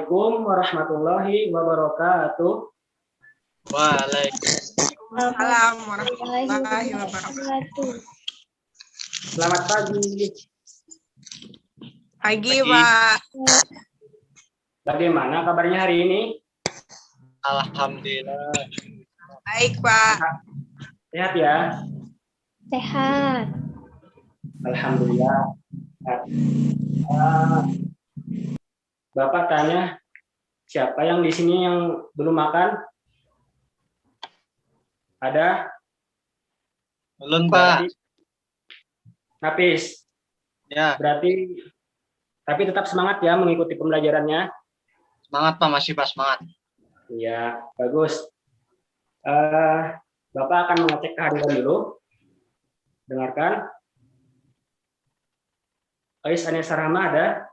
Assalamualaikum warahmatullahi wabarakatuh. Waalaikumsalam warahmatullahi wabarakatuh. Selamat pagi. Pagi, Pak. Bagaimana kabarnya hari ini? Alhamdulillah. Baik, Pak. Sehat ya? Sehat. Alhamdulillah. Bapak tanya, siapa yang di sini yang belum makan? Ada? Belum, Pak. Napis. Ya, Berarti, tapi tetap semangat ya mengikuti pembelajarannya. semangat, Pak. Masih Pak, semangat. Iya, bagus. Bapak akan mengecek kehadiran dulu. Dengarkan. Ais Anessa Rahma ada?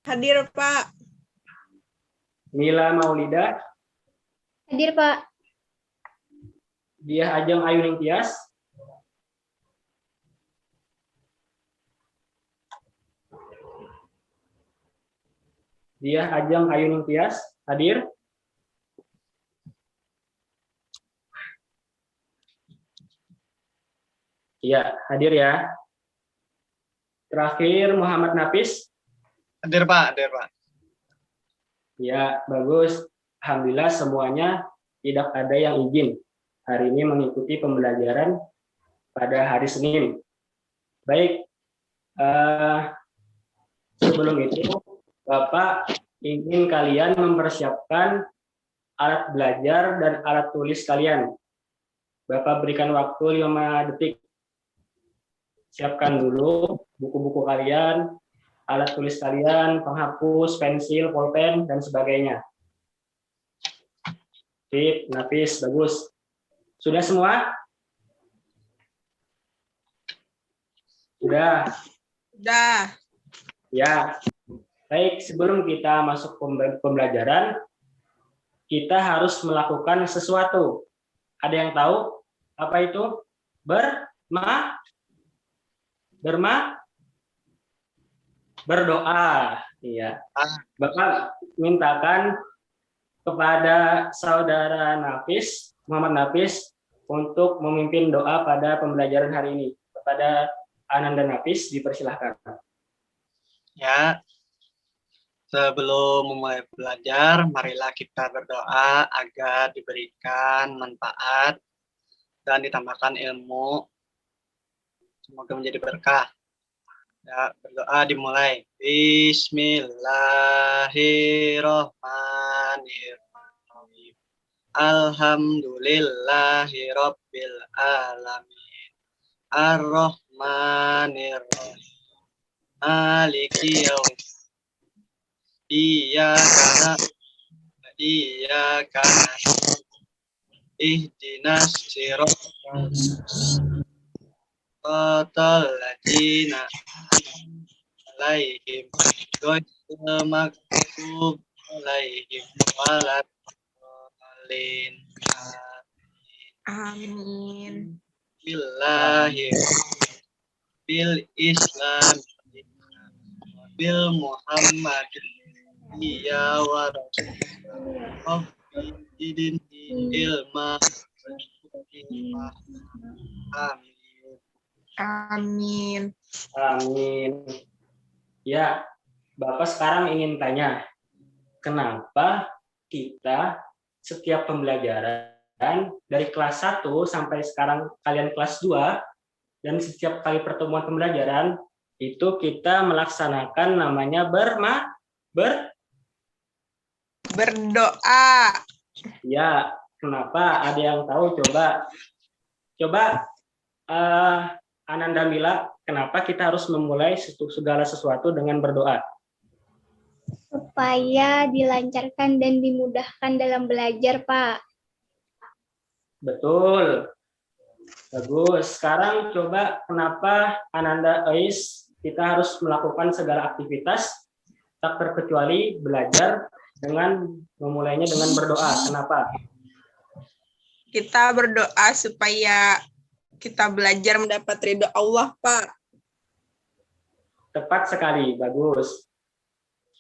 Hadir, Pak. Mila Maulida? Hadir, Pak. Diah Ajeng Ayuning Tias? Diah Ajeng Ayuning Tias, hadir? Iya, hadir ya. Terakhir Muhammad Nafis. Hadir, Pak. Hadir, Pak. Ya, bagus. Alhamdulillah semuanya tidak ada yang izin hari ini mengikuti pembelajaran pada hari Senin. Baik, sebelum itu Bapak ingin kalian mempersiapkan alat belajar dan alat tulis kalian. Bapak berikan waktu 5 detik. Siapkan dulu buku-buku kalian, alat tulis kalian, penghapus, pensil, pulpen, dan sebagainya. Sip, Nafis, bagus. Sudah semua? Sudah? Udah. Ya. Baik, sebelum kita masuk pembelajaran, kita harus melakukan sesuatu. Ada yang tahu apa itu? Berdoa. Iya. Bapak mintakan kepada saudara Nafis, Muhammad Nafis, untuk memimpin doa pada pembelajaran hari ini. Kepada Ananda Nafis, dipersilahkan. Ya, sebelum memulai belajar, marilah kita berdoa agar diberikan manfaat dan ditambahkan ilmu. Semoga menjadi berkah. Ya, berdoa dimulai. Bismillahirrahmanirrahim. Alhamdulillahirabbil alamin. Ar-Rahmanirrahim. Maliki yaumiddin. Iyyaka nasta'in. Ihdinas siratal ladzina alaihim ghairil maghdubi alaihim waladdallin. Amin. Billahi bil Islam bil Muhammadin ya wa rasulullah idin ilma. Amin. Amin. Amin. Ya, Bapak sekarang ingin tanya, kenapa kita setiap pembelajaran dari kelas 1 sampai sekarang kalian kelas 2 dan setiap kali pertemuan pembelajaran itu kita melaksanakan namanya Berdoa. Ya, kenapa? Ada yang tahu? Coba Ananda Mila, kenapa kita harus memulai segala sesuatu dengan berdoa? Supaya dilancarkan dan dimudahkan dalam belajar, Pak. Betul. Bagus. Sekarang coba kenapa Ananda Ais kita harus melakukan segala aktivitas tak terkecuali belajar dengan memulainya dengan berdoa. Kenapa? Kita berdoa supaya kita belajar mendapat ridho Allah, Pak. Tepat sekali. Bagus.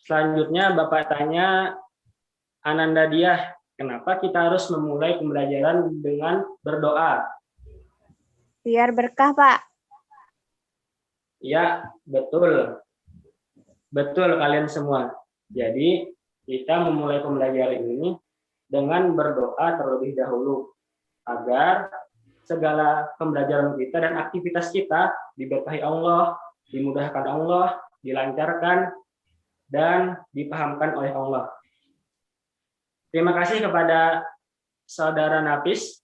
Selanjutnya Bapak tanya Ananda Diah, kenapa kita harus memulai pembelajaran dengan berdoa? Biar berkah, Pak. Ya, betul. Betul kalian semua. Jadi, kita memulai pembelajaran ini dengan berdoa terlebih dahulu agar segala pembelajaran kita dan aktivitas kita diberkahi Allah, dimudahkan Allah, dilancarkan, dan dipahamkan oleh Allah. Terima kasih kepada Saudara Nafis.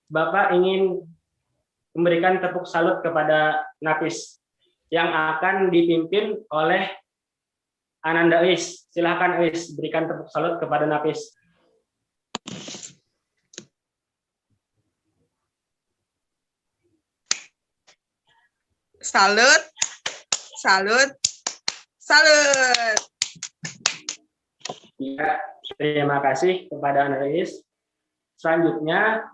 Bapak ingin memberikan tepuk salut kepada Nafis yang akan dipimpin oleh Ananda Is. Silahkan Is, berikan tepuk salut kepada Nafis. Salut, salut, salut. Ya, terima kasih kepada Ananda Is. Selanjutnya,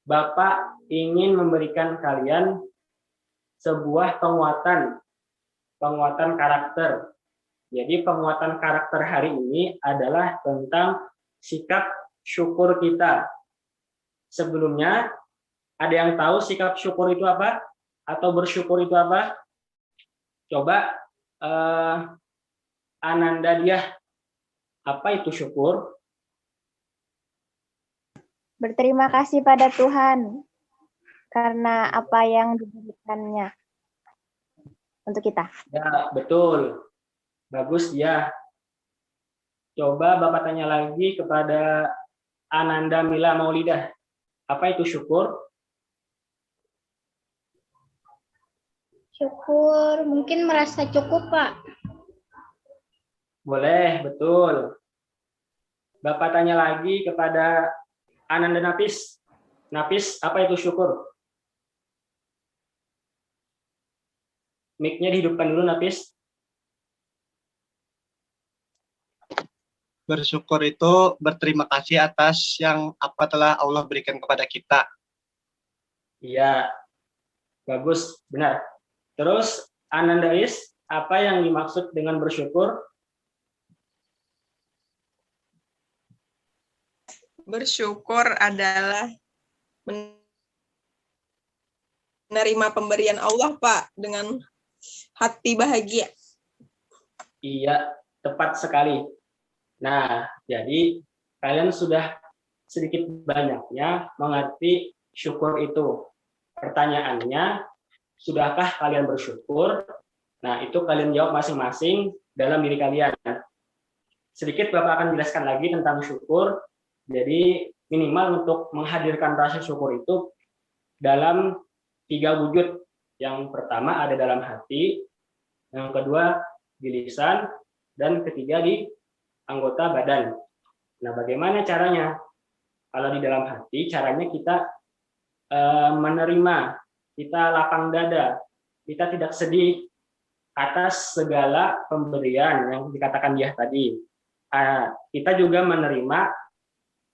Bapak ingin memberikan kalian sebuah penguatan karakter. Jadi penguatan karakter hari ini adalah tentang sikap syukur kita. Sebelumnya, ada yang tahu sikap syukur itu apa? Atau bersyukur itu apa? Coba Ananda Diah, apa itu syukur? Berterima kasih pada Tuhan karena apa yang diberikannya untuk kita. Ya, betul. Bagus ya. Coba Bapak tanya lagi kepada Ananda Mila Maulidah. Apa itu syukur? Syukur mungkin merasa cukup, Pak. Boleh, betul. Bapak tanya lagi kepada Ananda Nafis. Nafis, apa itu syukur? Mic-nya dihidupkan dulu, Nafis. Bersyukur itu berterima kasih atas yang apa telah Allah berikan kepada kita. Iya, bagus, benar. Terus, Ananda Is, apa yang dimaksud dengan bersyukur? Bersyukur adalah menerima pemberian Allah, Pak, dengan hati bahagia. Iya, tepat sekali. Nah, jadi kalian sudah sedikit banyaknya mengerti syukur itu. Pertanyaannya, sudahkah kalian bersyukur? Nah, itu kalian jawab masing-masing dalam diri kalian. Sedikit Bapak akan jelaskan lagi tentang syukur. Jadi, minimal untuk menghadirkan rasa syukur itu dalam 3 wujud. Yang pertama ada dalam hati, yang kedua di lisan, dan ketiga di anggota badan. Nah, bagaimana caranya? Kalau di dalam hati, caranya kita menerima, kita lapang dada, kita tidak sedih atas segala pemberian yang dikatakan dia tadi. Kita juga menerima,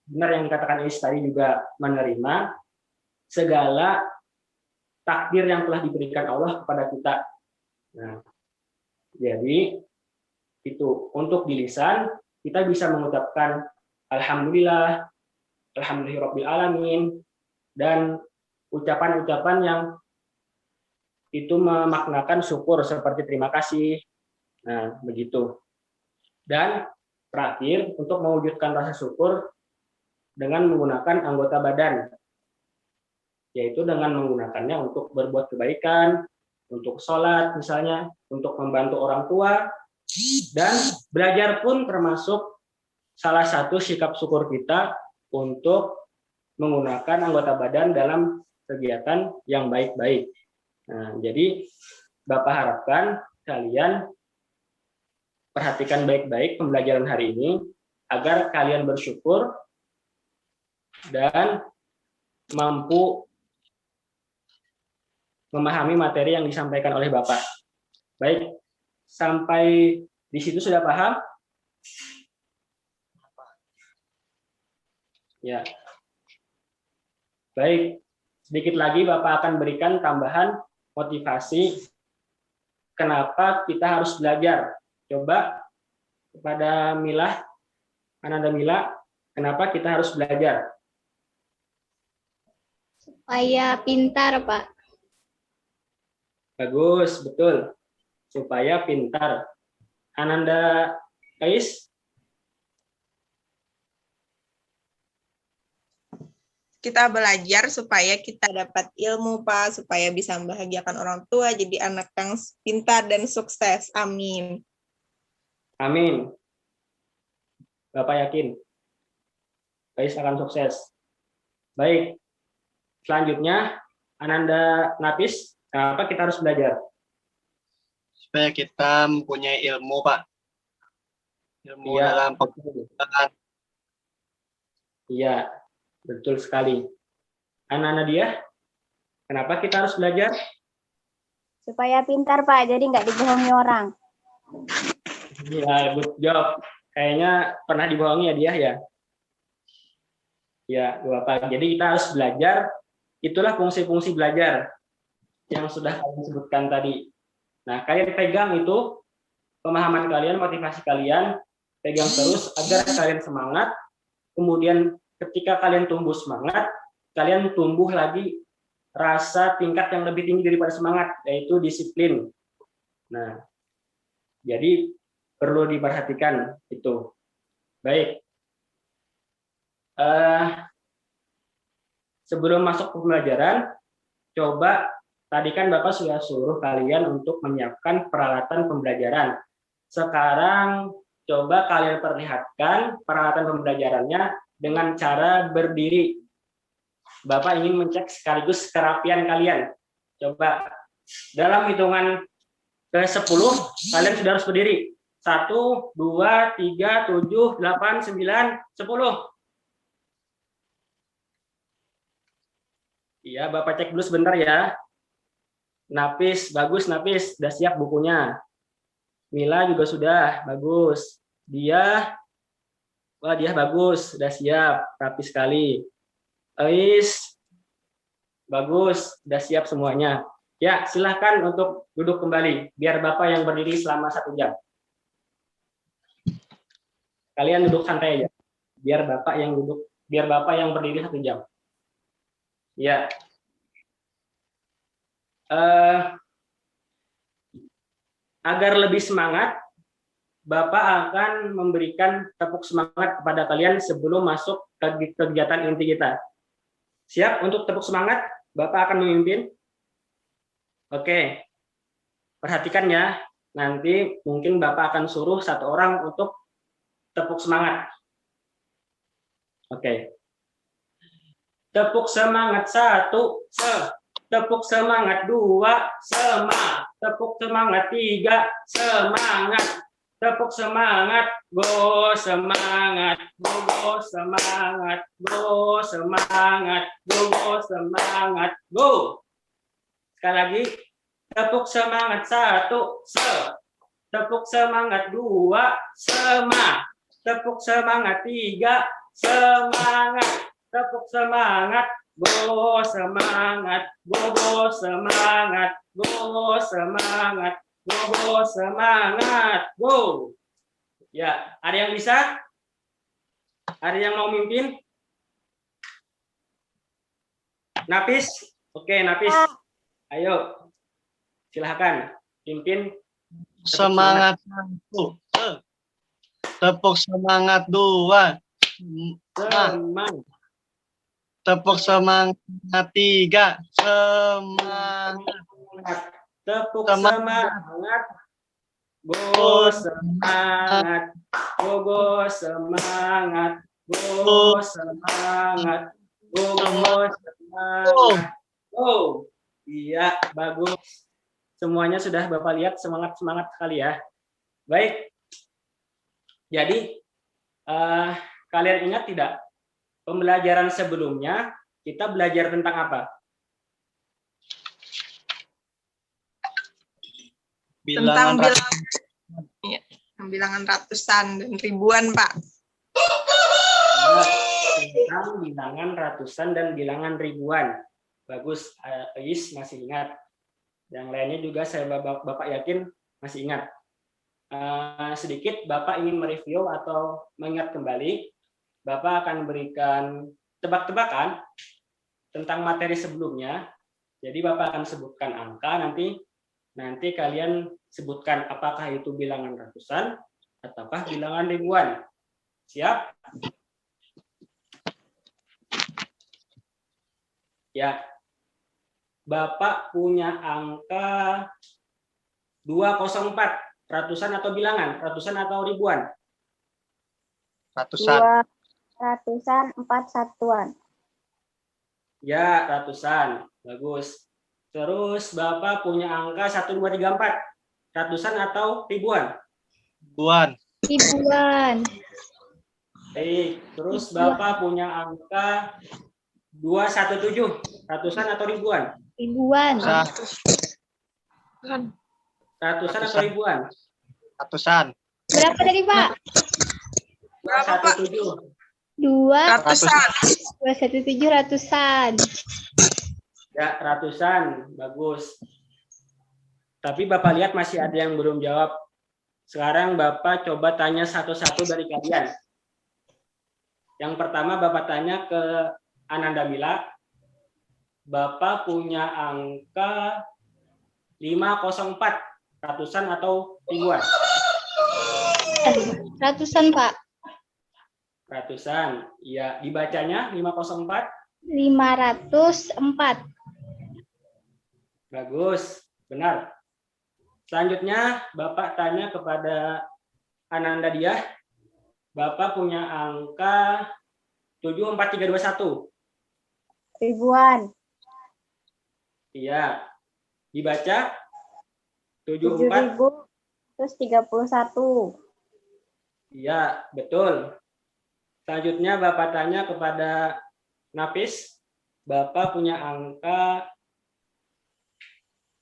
benar yang dikatakan Is tadi, juga menerima segala takdir yang telah diberikan Allah kepada kita. Nah, jadi itu untuk di lisan kita bisa mengucapkan alhamdulillah, alhamdulillahirabbil alamin, dan ucapan-ucapan yang itu memaknakan syukur seperti terima kasih. Nah, begitu. Dan terakhir, untuk mewujudkan rasa syukur dengan menggunakan anggota badan, yaitu dengan menggunakannya untuk berbuat kebaikan, untuk sholat misalnya, untuk membantu orang tua, dan belajar pun termasuk salah satu sikap syukur kita untuk menggunakan anggota badan dalam kegiatan yang baik-baik. Nah, jadi Bapak harapkan kalian perhatikan baik-baik pembelajaran hari ini agar kalian bersyukur dan mampu memahami materi yang disampaikan oleh Bapak. Baik, sampai di situ sudah paham? Ya. Baik, sedikit lagi Bapak akan berikan tambahan motivasi kenapa kita harus belajar. Coba kepada Mila, Ananda Mila, kenapa kita harus belajar? Supaya pintar, Pak. Bagus, betul. Supaya pintar. Ananda Ais, Kita belajar supaya kita dapat ilmu, Pak, supaya bisa membahagiakan orang tua, jadi anak yang pintar dan sukses. Amin. amin. Bapak yakin Ais akan sukses. Baik, selanjutnya Ananda Nafis, kenapa kita harus belajar? Supaya kita mempunyai ilmu, Pak. Ilmu Iya. dalam pengetahuan. Iya, betul sekali. Ana Nadia, kenapa kita harus belajar? Supaya pintar, Pak, jadi nggak dibohongi orang. Iya, good job. Kayaknya pernah dibohongi ya dia ya. Ya, Bapak. Jadi kita harus belajar. Itulah fungsi-fungsi belajar yang sudah kalian sebutkan tadi. Nah, kalian pegang itu pemahaman kalian, motivasi kalian, pegang terus agar kalian semangat. Kemudian ketika kalian tumbuh semangat, kalian tumbuh lagi rasa tingkat yang lebih tinggi daripada semangat, yaitu disiplin. Nah, jadi perlu diperhatikan itu. Baik. Sebelum masuk ke pembelajaran, coba tadi kan Bapak sudah suruh kalian untuk menyiapkan peralatan pembelajaran. Sekarang coba kalian perlihatkan peralatan pembelajarannya dengan cara berdiri. Bapak ingin mencek sekaligus kerapian kalian. Coba dalam hitungan ke-10 kalian sudah harus berdiri. 1, 2, 3, 7, 8, 9, 10. Iya, Bapak cek dulu sebentar ya. Nafis, bagus Nafis, sudah siap bukunya. Mila juga sudah, bagus. Dia bagus, sudah siap, rapi sekali. Ais, bagus, sudah siap semuanya. Ya, silahkan untuk duduk kembali, biar Bapak yang berdiri selama 1 jam. Kalian duduk santai aja, biar Bapak yang berdiri 1 jam. Ya. Agar lebih semangat, Bapak akan memberikan tepuk semangat kepada kalian sebelum masuk ke kegiatan inti kita. Siap untuk tepuk semangat? Bapak akan memimpin. Oke. Perhatikan ya. Nanti mungkin Bapak akan suruh 1 orang untuk tepuk semangat. Oke. Tepuk semangat 1, tepuk semangat 2, tepuk semangat 3, semangat. Tepuk semangat, go semangat, go semangat, go semangat, go semangat, go. Sekali lagi, tepuk semangat 1, tepuk semangat 2, tepuk semangat 3, semangat. Tepuk semangat, go semangat, go semangat, go semangat, go semangat, go. Ya, ada yang bisa? Ada yang mau mimpin? Nafis? Oke, Nafis. Ayo, silahkan pimpin. Semangat 1. Tepuk semangat 2. Semangat. Tepuk semangat 3. Semangat. Tepuk semangat. Go semangat. Go semangat. Go semangat. Go semangat. Oh, iya, bagus. Semuanya sudah Bapak lihat semangat-semangat sekali ya. Baik. Jadi, kalian ingat tidak? Pembelajaran sebelumnya kita belajar tentang apa? Tentang bilangan ratusan dan ribuan, Pak. Tentang bilangan ratusan dan bilangan ribuan. Bagus, Ais masih ingat. Yang lainnya juga saya Bapak yakin masih ingat. sedikit Bapak ingin mereview atau mengingat kembali, Bapak akan berikan tebak-tebakan tentang materi sebelumnya. Jadi Bapak akan sebutkan angka, nanti kalian sebutkan apakah itu bilangan ratusan ataukah bilangan ribuan. Siap? Ya. Bapak punya angka 204, ratusan atau bilangan, ratusan atau ribuan? Ratusan. Ratusan 4 satuan. Ya, ratusan. Bagus. Terus Bapak punya angka 1, 2, 3, 4. Ratusan atau ribuan? Ribuan. Ribuan. Baik. Terus Bapak punya angka 217. Ratusan atau ribuan? Ribuan. Ratusan atau ribuan? Ratusan. Berapa tadi, Pak? 217. 217 ratusan. Ya, ratusan. Bagus. Tapi Bapak lihat masih ada yang belum jawab. Sekarang Bapak coba tanya satu-satu dari kalian. Yang pertama Bapak tanya ke Ananda Mila. Bapak punya angka 504. Ratusan atau ribuan? Ratusan, Pak. Ratusan. Ya, dibacanya 504. 504. Bagus, benar. Selanjutnya Bapak tanya kepada Ananda Diah. Bapak punya angka 74321. Ribuan. Iya. Dibaca 74. 7.031. Iya, betul. Selanjutnya Bapak tanya kepada Nafis. Bapak punya angka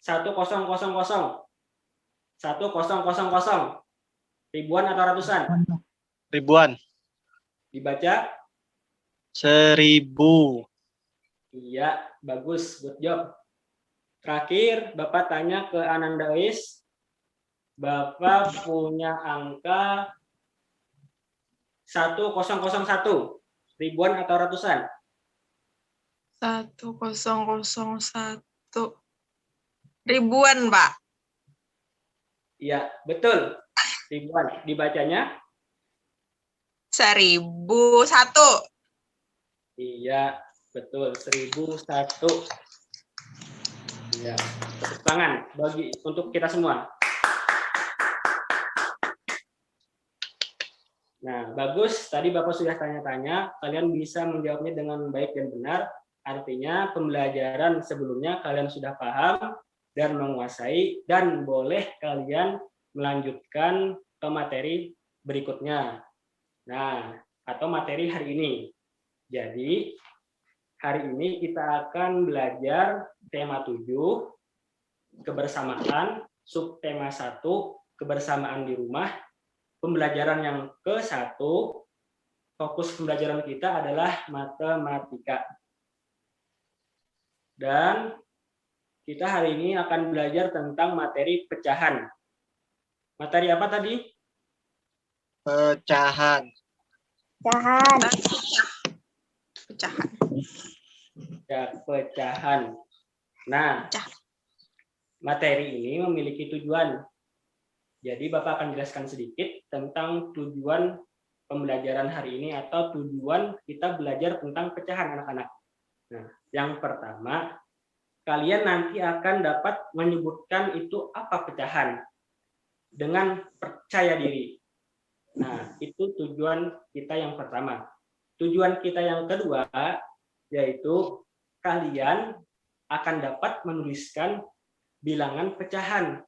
1000. 1000. Ribuan atau ratusan? Ribuan. Dibaca? 1000. Iya, bagus. Good job. Terakhir, Bapak tanya ke Ananda Ois. Bapak punya angka 1001. Ribuan atau ratusan? 1001. Ribuan, Pak. Iya, betul. Ribuan. Dibacanya? 1001. Iya, betul. 1001. Iya. Tepuk tangan untuk kita semua. Nah, bagus. Tadi Bapak sudah tanya-tanya. Kalian bisa menjawabnya dengan baik dan benar. Artinya pembelajaran sebelumnya kalian sudah paham dan menguasai, dan boleh kalian melanjutkan ke materi berikutnya. Nah, atau materi hari ini. Jadi, hari ini kita akan belajar tema 7, kebersamaan, subtema 1, kebersamaan di rumah. Pembelajaran yang ke-1, fokus pembelajaran kita adalah matematika. Dan kita hari ini akan belajar tentang materi pecahan. Materi apa tadi? Pecahan. Pecahan. Pecahan. Ya, pecahan. Nah, materi ini memiliki tujuan. Jadi Bapak akan jelaskan sedikit tentang tujuan pembelajaran hari ini atau tujuan kita belajar tentang pecahan anak-anak. Nah, yang pertama, kalian nanti akan dapat menyebutkan itu apa pecahan dengan percaya diri. Nah, itu tujuan kita yang pertama. Tujuan kita yang kedua, yaitu kalian akan dapat menuliskan bilangan pecahan.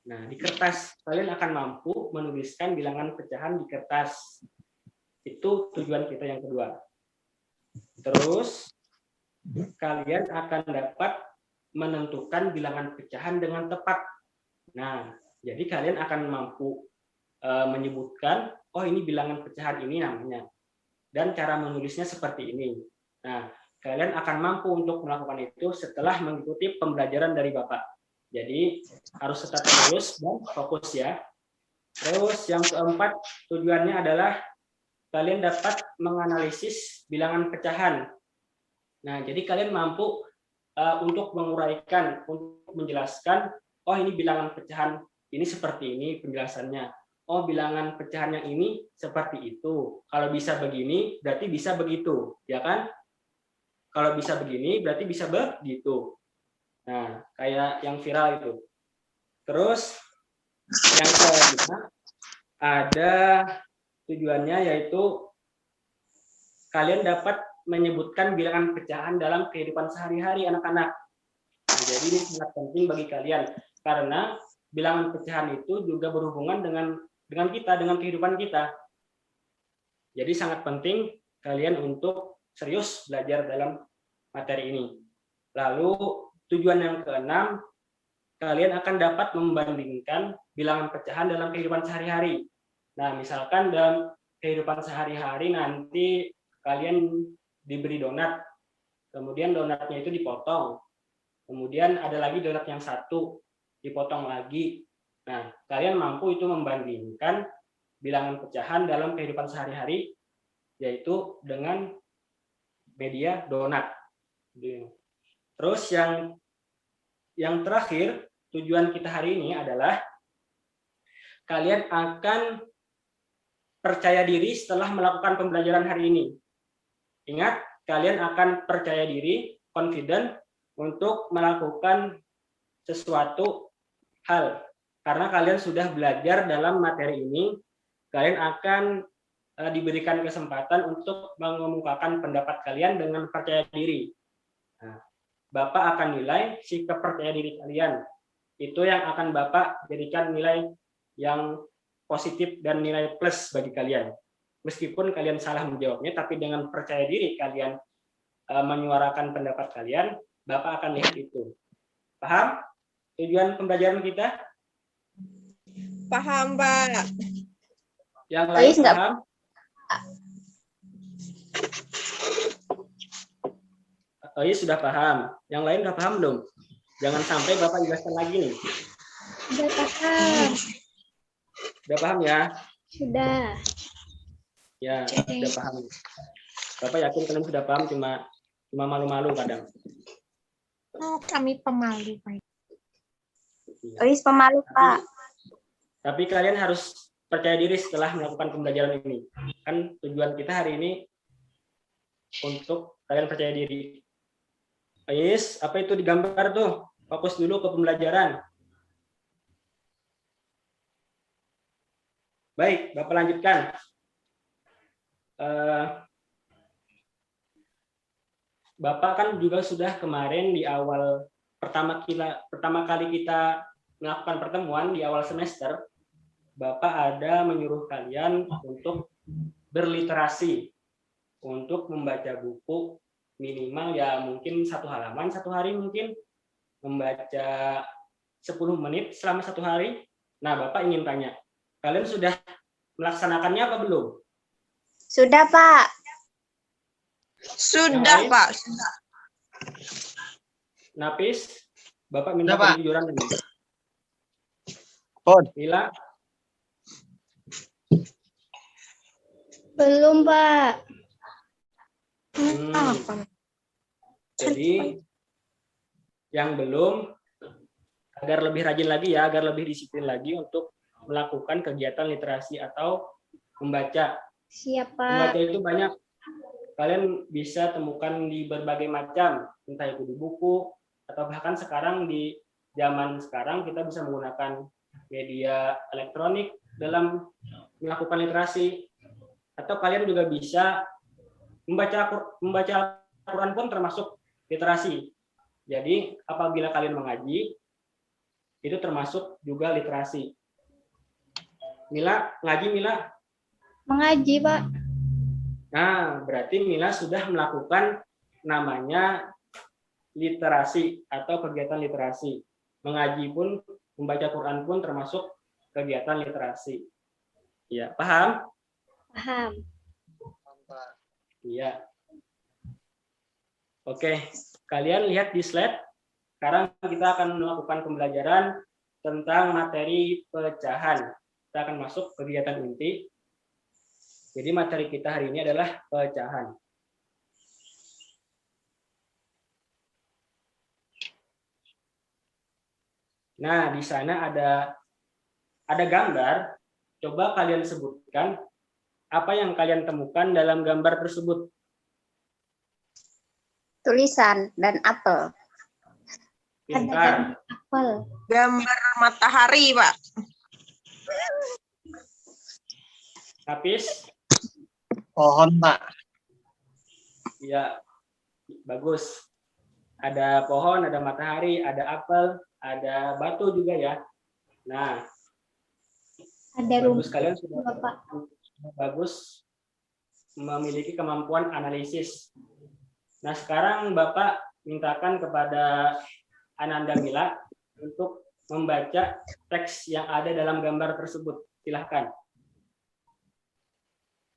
Nah, di kertas kalian akan mampu menuliskan bilangan pecahan di kertas. Itu tujuan kita yang kedua. Terus kalian akan dapat menentukan bilangan pecahan dengan tepat. Nah, jadi kalian akan mampu menyebutkan, oh ini bilangan pecahan ini namanya. Dan cara menulisnya seperti ini. Nah, kalian akan mampu untuk melakukan itu setelah mengikuti pembelajaran dari Bapak. Jadi harus tetap terus dan fokus ya. Terus yang keempat, tujuannya adalah kalian dapat menganalisis bilangan pecahan. Nah, jadi kalian mampu untuk menguraikan, untuk menjelaskan, oh ini bilangan pecahan ini seperti ini penjelasannya. Oh, bilangan pecahan yang ini seperti itu. Kalau bisa begini, berarti bisa begitu, ya kan? Kalau bisa begini, berarti bisa begitu. Nah, kayak yang viral itu. Terus yang kelima ada tujuannya, yaitu kalian dapat menyebutkan bilangan pecahan dalam kehidupan sehari-hari anak-anak. Nah, jadi ini sangat penting bagi kalian karena bilangan pecahan itu juga berhubungan dengan kita, dengan kehidupan kita. Jadi sangat penting kalian untuk serius belajar dalam materi ini. Lalu tujuan yang keenam, kalian akan dapat membandingkan bilangan pecahan dalam kehidupan sehari-hari. Nah, misalkan dalam kehidupan sehari-hari nanti kalian diberi donat, kemudian donatnya itu dipotong, kemudian ada lagi donat yang satu, dipotong lagi. Nah, kalian mampu itu membandingkan bilangan pecahan dalam kehidupan sehari-hari, yaitu dengan media donat. Terus yang terakhir, tujuan kita hari ini adalah kalian akan percaya diri setelah melakukan pembelajaran hari ini. Ingat, kalian akan percaya diri, confident untuk melakukan sesuatu hal. Karena kalian sudah belajar dalam materi ini, kalian akan diberikan kesempatan untuk mengemukakan pendapat kalian dengan percaya diri. Nah, Bapak akan nilai sikap percaya diri kalian. Itu yang akan Bapak jadikan nilai yang positif dan nilai plus bagi kalian. Meskipun kalian salah menjawabnya, tapi dengan percaya diri kalian menyuarakan pendapat kalian, Bapak akan lihat itu. Paham tujuan pembelajaran kita? Paham, Pak. Yang lain Enggak. paham? Oh iya, sudah paham. Yang lain sudah paham belum? Jangan sampai Bapak jelaskan lagi nih. Sudah paham. Sudah paham ya? Sudah. Ya, sudah paham. Bapak yakin kalian sudah paham, cuma malu-malu kadang. Oh, kami pemalu, Pak. Ois pemalu, Pak. Tapi kalian harus percaya diri setelah melakukan pembelajaran ini. Kan tujuan kita hari ini untuk kalian percaya diri. Ais, apa itu digambar tuh? Fokus dulu ke pembelajaran. Baik, Bapak lanjutkan. Bapak kan juga sudah kemarin di awal pertama kali kita melakukan pertemuan di awal semester, Bapak ada menyuruh kalian untuk berliterasi, untuk membaca buku minimal ya mungkin 1 halaman 1 hari, mungkin membaca 10 menit selama 1 hari. Nah, Bapak ingin tanya, kalian sudah melaksanakannya apa belum? Sudah, Pak. Sudah, Pak. Sudah. Napis, Bapak minta Sudah, Pak. kejujuran ini. Pon. Mila, Belum, Pak. Apa? jadi yang belum, agar lebih rajin lagi ya, agar lebih disiplin lagi untuk melakukan kegiatan literasi atau membaca. Siap, Membaca Pak. itu banyak. Kalian bisa temukan di berbagai macam, entah itu di buku, atau bahkan sekarang di zaman sekarang kita bisa menggunakan media elektronik dalam melakukan literasi. Atau kalian juga bisa membaca Al-Quran pun termasuk literasi. Jadi apabila kalian mengaji, itu termasuk juga literasi. Mila, ngaji Mila? Mengaji, Pak. Nah, berarti Mila sudah melakukan namanya literasi atau kegiatan literasi. Mengaji pun, membaca Quran pun termasuk kegiatan literasi. Ya, paham? Paham. Iya. Oke, kalian lihat di slide. Sekarang kita akan melakukan pembelajaran tentang materi pecahan. kita akan masuk ke kegiatan inti. Jadi materi kita hari ini adalah pecahan. Nah, di sana ada gambar. Coba kalian sebutkan apa yang kalian temukan dalam gambar tersebut. Tulisan dan apel. Pintar. Apel. Gambar matahari, Pak. Hafiz? Pohon, Pak. Ya, bagus. Ada pohon, ada matahari, ada apel, ada batu juga ya. Nah, Ada bagus, rumput, kalian sudah Bapak. bagus memiliki kemampuan analisis. Nah, sekarang Bapak mintakan kepada Ananda Mila untuk membaca teks yang ada dalam gambar tersebut. Silahkan.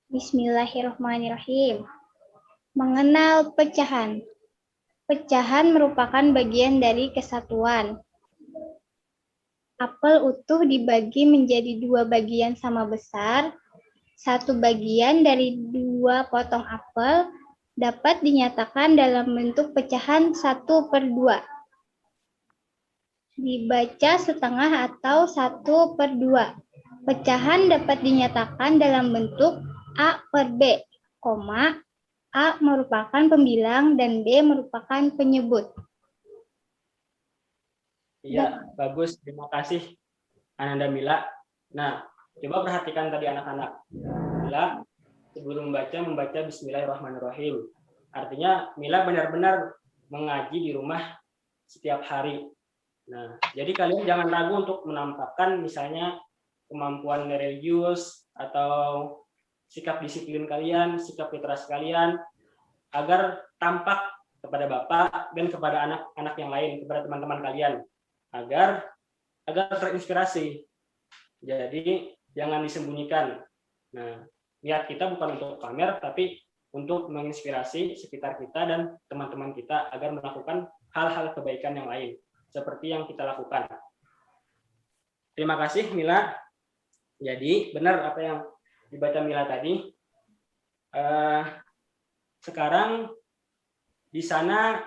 Bismillahirrahmanirrahim. Mengenal pecahan. Pecahan merupakan bagian dari kesatuan. Apel utuh dibagi menjadi dua bagian sama besar. Satu bagian dari dua potong apel dapat dinyatakan dalam bentuk pecahan 1/2. Dibaca setengah atau 1/2. Pecahan dapat dinyatakan dalam bentuk A/B, A merupakan pembilang dan B merupakan penyebut. Iya, bagus. Terima kasih, Ananda Mila. Nah, coba perhatikan tadi anak-anak. Mila, sebelum membaca Bismillahirrahmanirrahim. Artinya, Mila benar-benar mengaji di rumah setiap hari. Nah, jadi kalian jangan ragu untuk menampakkan misalnya kemampuan religius atau sikap disiplin kalian, sikap literasi kalian, agar tampak kepada Bapak dan kepada anak-anak yang lain, kepada teman-teman kalian, agar terinspirasi. Jadi jangan disembunyikan. Nah, niat kita bukan untuk pamer, tapi untuk menginspirasi sekitar kita dan teman-teman kita agar melakukan hal-hal kebaikan yang lain, seperti yang kita lakukan. Terima kasih, Mila. Jadi benar apa yang dibaca Mila tadi. Sekarang di sana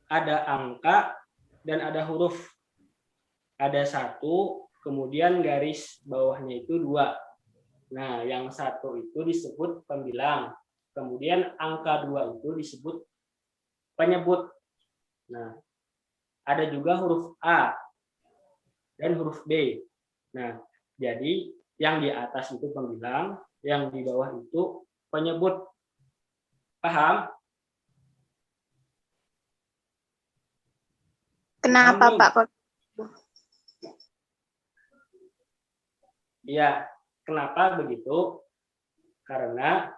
ada angka dan ada huruf. Ada 1, kemudian garis bawahnya itu 2. Nah, yang 1 itu disebut pembilang. Kemudian angka 2 itu disebut penyebut. Nah, ada juga huruf A dan huruf B. Nah, jadi yang di atas itu pembilang, yang di bawah itu penyebut. Paham? Kenapa, Paham, Pak? Iya, kenapa begitu? Karena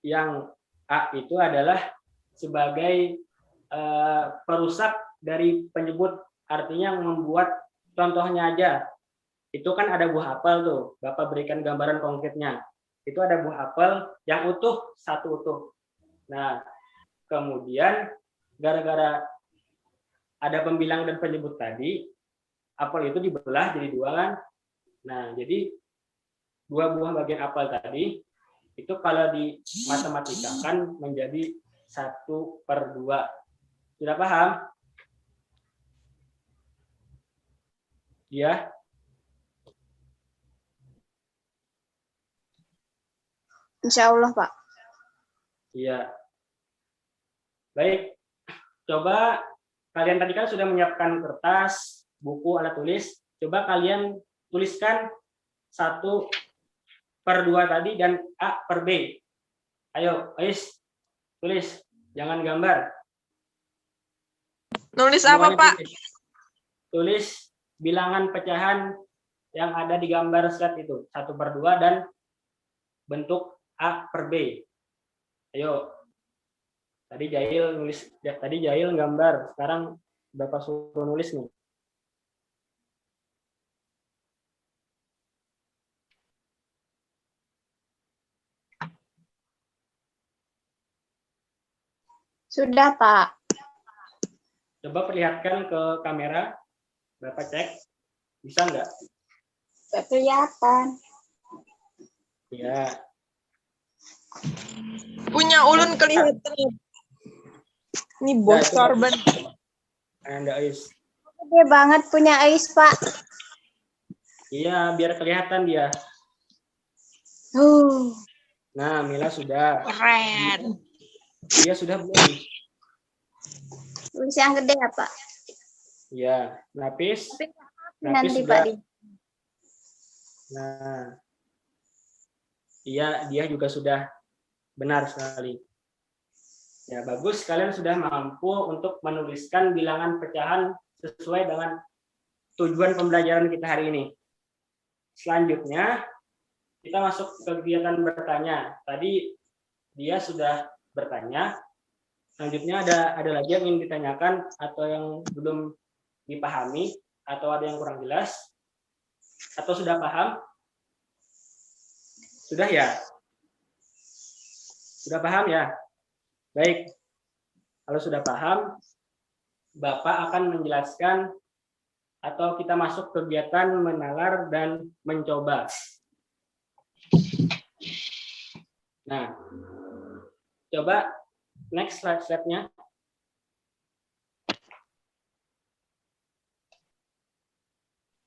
yang A itu adalah sebagai perusak dari penyebut, artinya membuat contohnya aja. Itu kan ada buah apel tuh, Bapak berikan gambaran konkretnya. Itu ada buah apel yang utuh, 1 utuh. Nah, kemudian gara-gara ada pembilang dan penyebut tadi, apel itu dibelah jadi 2 kan. Nah, jadi 2 buah bagian apel tadi, itu kalau dimatematikkan menjadi 1/2. Sudah paham? Ya? Insya Allah, Pak. Iya. Baik. Coba kalian tadi kan sudah menyiapkan kertas, buku, alat tulis. Coba kalian tuliskan 1/2 tadi dan A/B. Ayo, Ais, tulis. Jangan gambar. Nulis apa, Semuanya Pak? tulis bilangan pecahan yang ada di gambar slide itu. 1/2 dan bentuk A/B. Ayo. Tadi Jahil gambar. Sekarang Bapak suruh nulis nih. Sudah, Pak. Coba perlihatkan ke kamera. Bapak cek. Bisa nggak? Nggak kelihatan. Ya, Punya ulun kelihatan. Ini bocor banget. Anda Ais. Gede banget punya Ais, Pak. Iya, biar kelihatan dia. Nah, Mila sudah. Keren. Dia sudah belum? Tulis yang gede ya, Pak? Iya, Napis. Tapi Napis nanti, sudah. Pak. Nah, iya, dia juga sudah. Benar sekali. Ya, bagus. Kalian sudah mampu untuk menuliskan bilangan pecahan sesuai dengan tujuan pembelajaran kita hari ini. Selanjutnya, kita masuk ke kegiatan bertanya. Tadi dia sudah bertanya. Selanjutnya ada lagi yang ingin ditanyakan atau yang belum dipahami atau ada yang kurang jelas? Atau sudah paham? Sudah ya? Sudah paham ya? Baik. Kalau sudah paham, Bapak akan menjelaskan atau kita masuk kegiatan menalar dan mencoba. Nah, coba next slide-nya.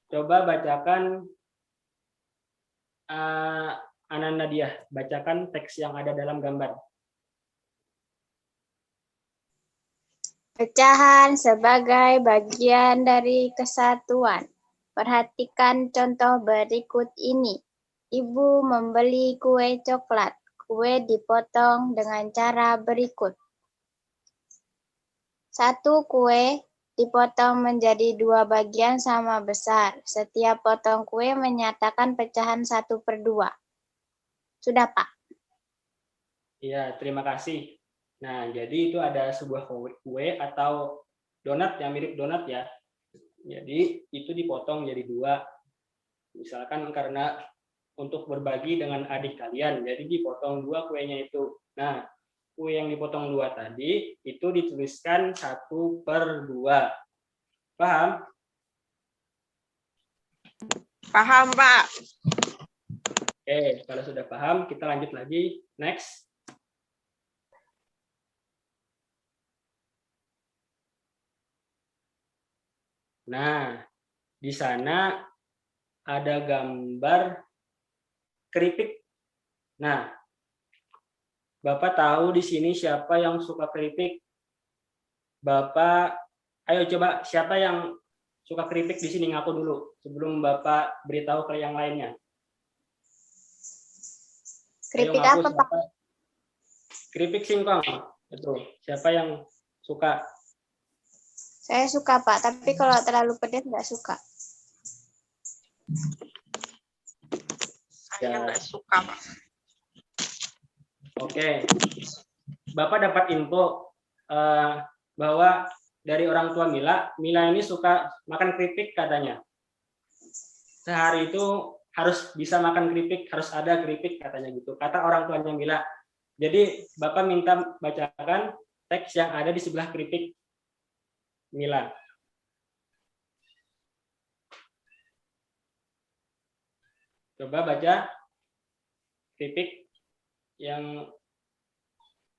Coba bacakan Ananda Diah, bacakan teks yang ada dalam gambar. Pecahan sebagai bagian dari kesatuan. Perhatikan contoh berikut ini. Ibu membeli kue coklat. Kue dipotong dengan cara berikut. 1 kue dipotong menjadi 2 bagian sama besar. Setiap potong kue menyatakan pecahan 1/2. Sudah, Pak? Iya, terima kasih. Nah, jadi itu ada sebuah kue atau donat yang mirip donat ya. Jadi itu dipotong jadi 2. Misalkan karena untuk berbagi dengan adik kalian, jadi dipotong 2 kuenya itu. Nah, kue yang dipotong 2 tadi itu dituliskan 1/2. Paham? Paham, Pak. Oke, kalau sudah paham, kita lanjut lagi. Next. Nah, di sana ada gambar keripik. Nah, Bapak tahu di sini siapa yang suka keripik? Bapak, ayo coba siapa yang suka keripik di sini ngaku dulu sebelum Bapak beritahu ke yang lainnya. Keripik Ayo ngaku, apa, Pak? siapa? Keripik singkong. Itu. Siapa yang suka? Saya suka, Pak. Tapi kalau terlalu pedas nggak suka. Saya nggak suka, Pak. Oke. Bapak dapat info bahwa dari orang tua Mila ini suka makan keripik katanya. Sehari itu harus bisa makan keripik, harus ada keripik katanya gitu. Kata orang tuanya Mila. Jadi Bapak minta bacakan teks yang ada di sebelah keripik Mila. Coba baca keripik yang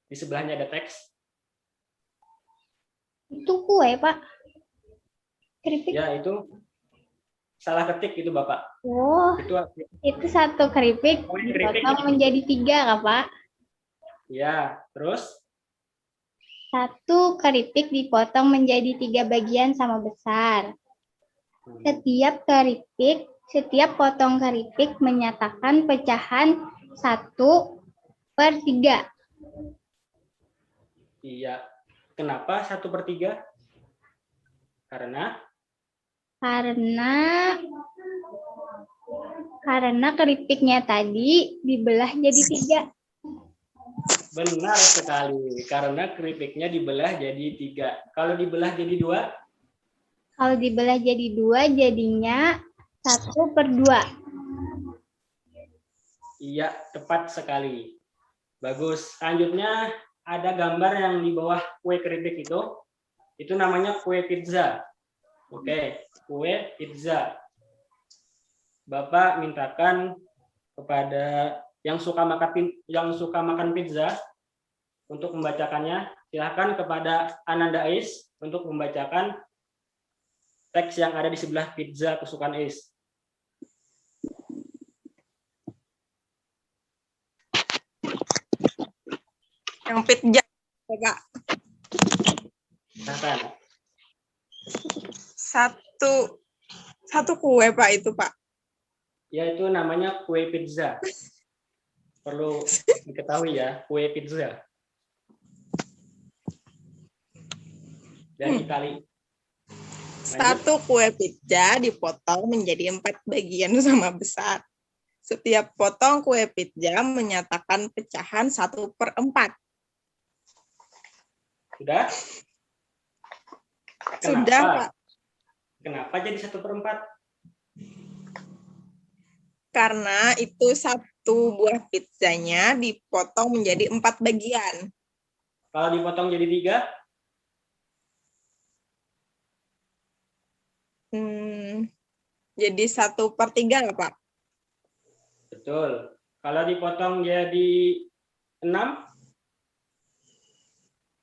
di sebelahnya ada teks. Itu kue, Pak. Keripik. Ya, itu salah ketik itu Bapak. Oh, itu 1 keripik dipotong menjadi 3, Kak, Pak. Ya, terus 1 keripik dipotong menjadi 3 bagian sama besar. Setiap potong keripik menyatakan pecahan 1/3. Iya. Kenapa 1/3? Karena keripiknya tadi dibelah jadi 3. benar sekali. Karena keripiknya dibelah jadi 3. Kalau dibelah jadi 2? Kalau dibelah jadi 2 jadinya 1/2. Iya, tepat sekali. Bagus. Selanjutnya ada gambar yang di bawah kue keripik itu. Itu namanya kue pizza. Oke, kue pizza. Bapak mintakan kepada yang suka makan pizza untuk membacakannya. Silakan kepada Ananda Ais untuk membacakan teks yang ada di sebelah pizza kesukaan Ais. Yang pizza, Pak. Silakan. Satu kue, Pak, itu, Pak. Yaitu namanya kue pizza. Perlu diketahui ya, kue pizza. Dan dikali. Satu kue pizza dipotong menjadi 4 bagian sama besar. Setiap potong kue pizza menyatakan pecahan 1/4. Sudah? Sudah, Kenapa? Pak. Kenapa jadi 1/4? Karena itu satu buah pizzanya dipotong menjadi 4 bagian. Kalau dipotong jadi 3? Jadi 1/3 lah, Pak. Betul. Kalau dipotong jadi 6?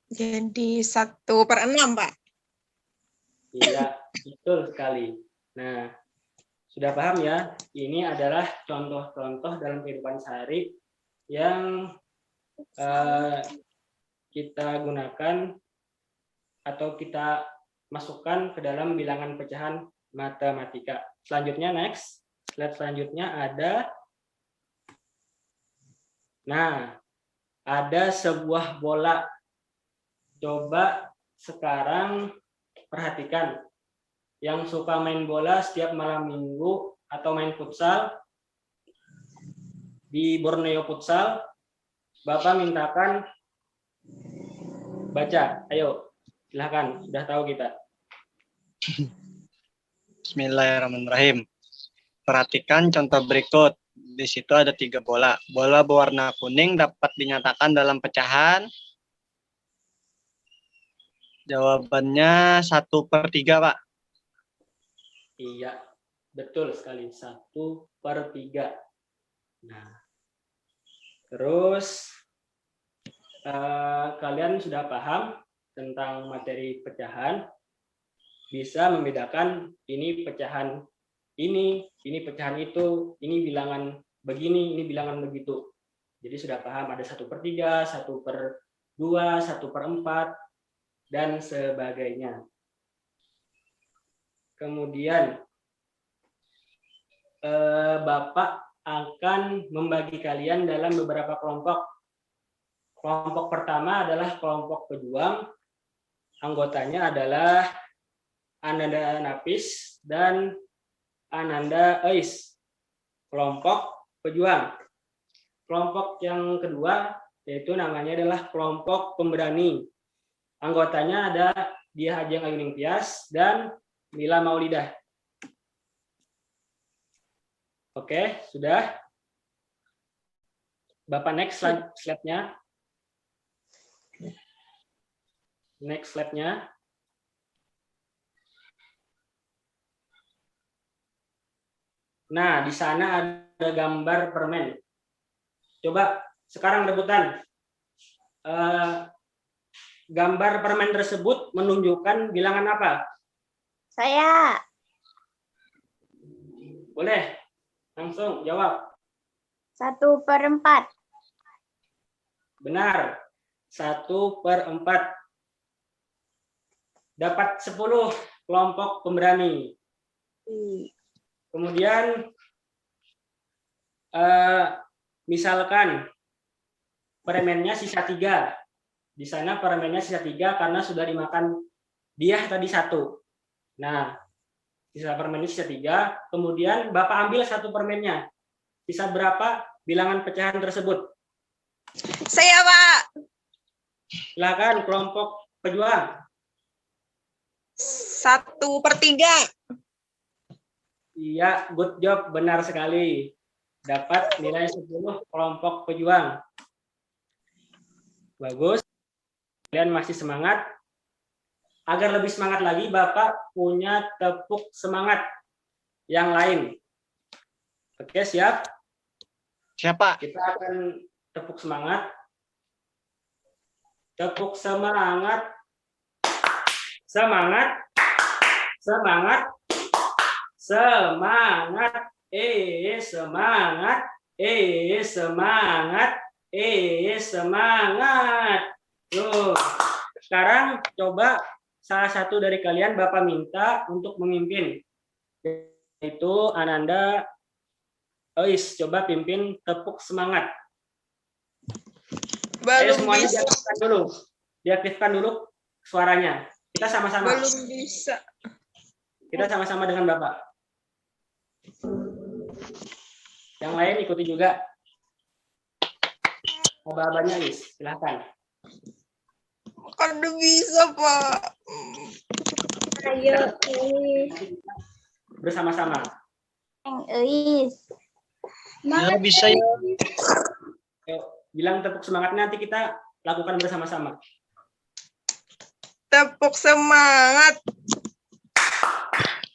Jadi 1/6, Pak. Iya, betul sekali. Nah, sudah paham ya? Ini adalah contoh-contoh dalam kehidupan sehari yang kita gunakan atau kita masukkan ke dalam bilangan pecahan matematika. Selanjutnya, next. Slide selanjutnya ada. Nah, ada sebuah bola. Coba sekarang perhatikan. Yang suka main bola setiap malam minggu atau main futsal di Borneo Futsal, Bapak mintakan baca. Ayo, silahkan. Sudah tahu kita. Bismillahirrahmanirrahim. Perhatikan contoh berikut. Di situ ada 3 bola. Bola berwarna kuning dapat dinyatakan dalam pecahan. Jawabannya 1/3, Pak. Iya, betul sekali. 1/3. Nah, terus kalian sudah paham tentang materi pecahan, bisa membedakan ini pecahan ini pecahan itu, ini bilangan begini, ini bilangan begitu. Jadi sudah paham ada 1/3, 1/2, 1/4, dan sebagainya. Kemudian Bapak akan membagi kalian dalam beberapa kelompok. Kelompok pertama adalah kelompok pejuang. Anggotanya adalah Ananda Nafis dan Ananda Ais. Kelompok pejuang. Kelompok yang kedua yaitu namanya adalah kelompok pemberani. Anggotanya ada Dia Hajeng Ayuning Tias dan Mila Maulidah. Oke, sudah. Bapak next slide-nya. Next slide-nya. Nah, di sana ada gambar permen. Coba sekarang rebutan. Gambar permen tersebut menunjukkan bilangan apa? Saya. Boleh, langsung jawab. 1/4. Benar, 1/4. Dapat 10 kelompok pemberani. Kemudian, misalkan permennya sisa 3. Di sana permennya sisa 3 karena sudah dimakan Dia tadi 1. Nah, sisa permennya sisa 3. Kemudian Bapak ambil 1 permennya. Sisa berapa bilangan pecahan tersebut? Saya, Pak. Silakan kelompok pejuang. 1/3. Iya, good job, benar sekali. Dapat nilai 10 kelompok pejuang. Bagus. Kalian masih semangat. Agar lebih semangat lagi, Bapak punya tepuk semangat yang lain. Oke, siap? Siapa? Kita akan tepuk semangat. Tepuk semangat. Semangat. Semangat. Semangat. Semangat. Semangat. Semangat. Tuh. Sekarang coba salah satu dari kalian Bapak minta untuk memimpin. Yaitu Ananda, Ois, coba pimpin tepuk semangat. Ayo Belum semuanya bisa. diaktifkan dulu. Diaktifkan dulu suaranya. Kita sama-sama. Belum bisa. Kita sama-sama dengan Bapak. Yang lain ikuti juga. Aba-abanya, Is. Silahkan. Kan udah bisa, Pak. Ayo, Bersama-sama. Eis. Ya, bisa ya. Yuk, bilang tepuk semangat nanti kita lakukan bersama-sama. Tepuk semangat.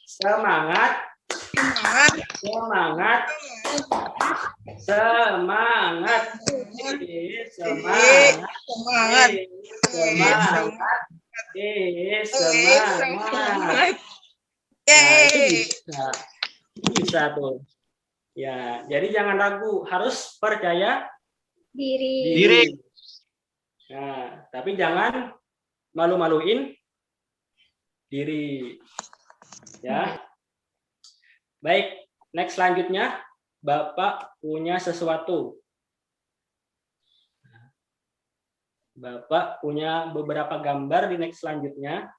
Semangat. Semangat. Semangat. Semangat. Semangat. Semangat. Semangat. Semangat. Semangat. Nah, itu Yeay. bisa. Bisa tuh. Ya, jadi jangan ragu, harus percaya diri. Diri. Nah, tapi jangan malu-maluin diri. Ya. Baik, next selanjutnya Bapak punya sesuatu. Bapak punya beberapa gambar di next selanjutnya.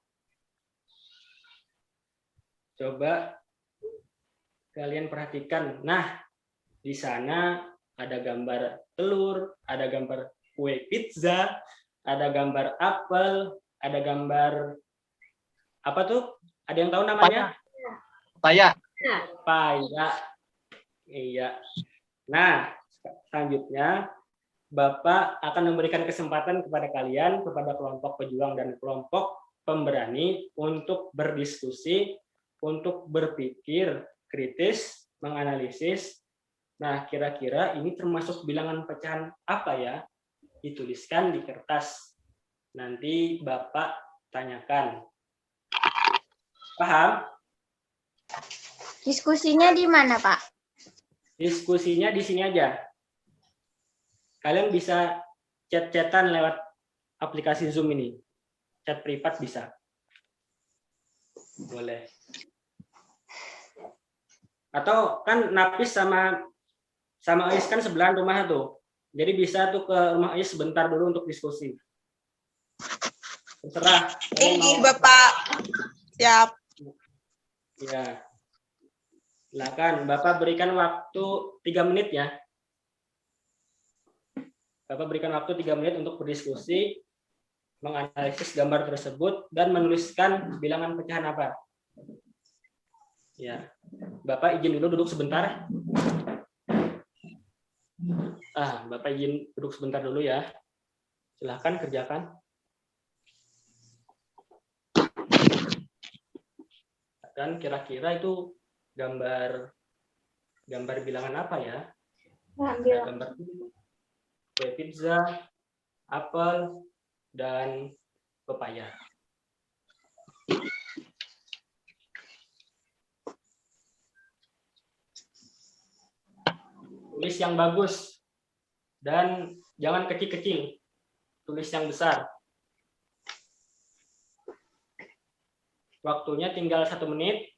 Coba kalian perhatikan. Nah, di sana ada gambar telur, ada gambar kue pizza, ada gambar apel, ada gambar apa tuh? Ada yang tahu namanya? Paya. Paya. Iya. Nah, selanjutnya Bapak akan memberikan kesempatan kepada kalian, kepada kelompok pejuang dan kelompok pemberani untuk berdiskusi, untuk berpikir kritis, menganalisis. Nah, kira-kira ini termasuk bilangan pecahan apa ya? Dituliskan di kertas. Nanti Bapak tanyakan. Paham? Diskusinya di mana, Pak? Diskusinya di sini aja. Kalian bisa chat-chatan lewat aplikasi Zoom ini. Chat privat bisa. Boleh. Atau kan Napis sama Ais kan sebelahan rumah tuh. Jadi bisa tuh ke rumah Ais sebentar dulu untuk diskusi. Terserah. Ini Bapak. Siap. Ya. Silakan, Bapak berikan waktu 3 menit ya. Bapak berikan waktu 3 menit untuk berdiskusi, menganalisis gambar tersebut, dan menuliskan bilangan pecahan apa. Ya, Bapak izin dulu duduk sebentar. Bapak izin duduk sebentar dulu ya. Silahkan kerjakan. Dan kira-kira itu gambar bilangan apa ya? Ambil. Gambar kue pizza, apel, dan pepaya. Tulis yang bagus dan jangan kecil-kecil. Tulis yang besar. Waktunya tinggal 1 menit.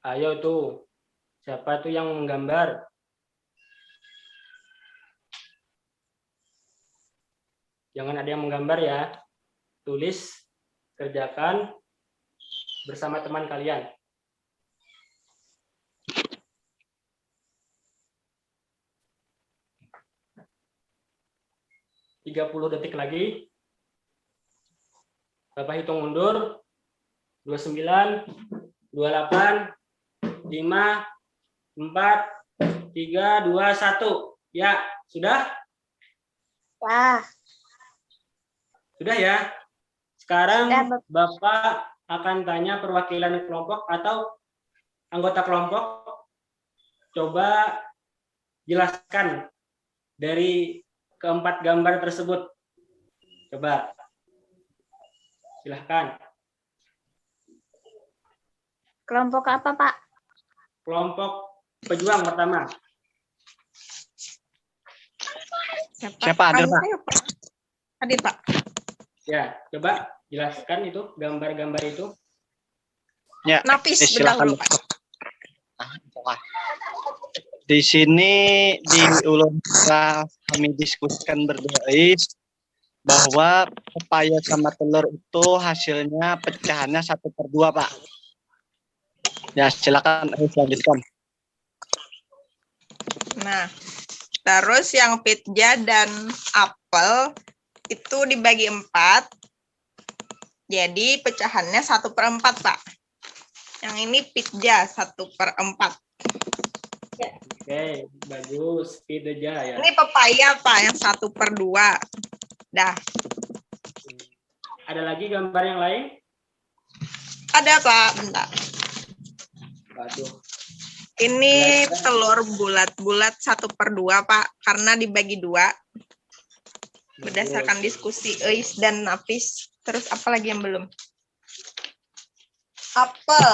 Ayo tuh, siapa tuh yang menggambar? Jangan ada yang menggambar ya. Tulis, kerjakan bersama teman kalian. 30 detik lagi. Bapak hitung mundur. 29, 28, 5, 4, 3, 2, 1. Ya, sudah? Wah, Sudah ya? Sekarang sudah, Bapak akan tanya perwakilan kelompok atau anggota kelompok. Coba jelaskan dari keempat gambar tersebut. Coba. Silahkan. kelompok apa, Pak? Kelompok pejuang pertama. Siapa? Adil, Pak. Adil, Pak. Ya, coba jelaskan itu gambar-gambar itu. Ya, Nafis silakan. berdahulu, Pak. Di sini di ulun kami diskusikan berdua bahwa pepaya sama telur itu hasilnya pecahannya 1/2, Pak. Ya, silakan lanjutkan. Nah, terus yang pizza dan apel itu dibagi 4. Jadi pecahannya 1/4, Pak. Yang ini pizza 1/4. Oke, bagus. Speed aja ya. Ini pepaya, Pak, yang 1/2. Dah. Ada lagi gambar yang lain? Ada, Pak. Bentar. Waduh. Ini telur bulat-bulat 1/2, Pak. Karena dibagi 2. Berdasarkan diskusi Eis dan Nafis. Terus apa lagi yang belum? Apel.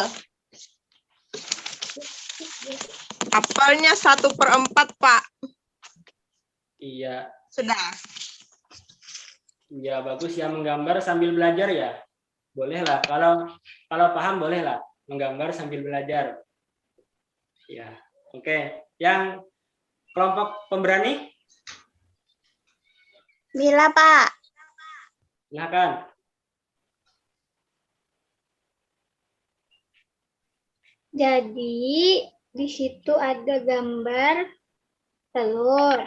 Apelnya 1/4, Pak. Iya, Sudah. iya bagus ya, menggambar sambil belajar ya. Boleh lah. Kalau paham boleh lah menggambar sambil belajar. Ya, oke. Yang kelompok pemberani, Mila, Pak. silakan. Jadi di situ ada gambar telur.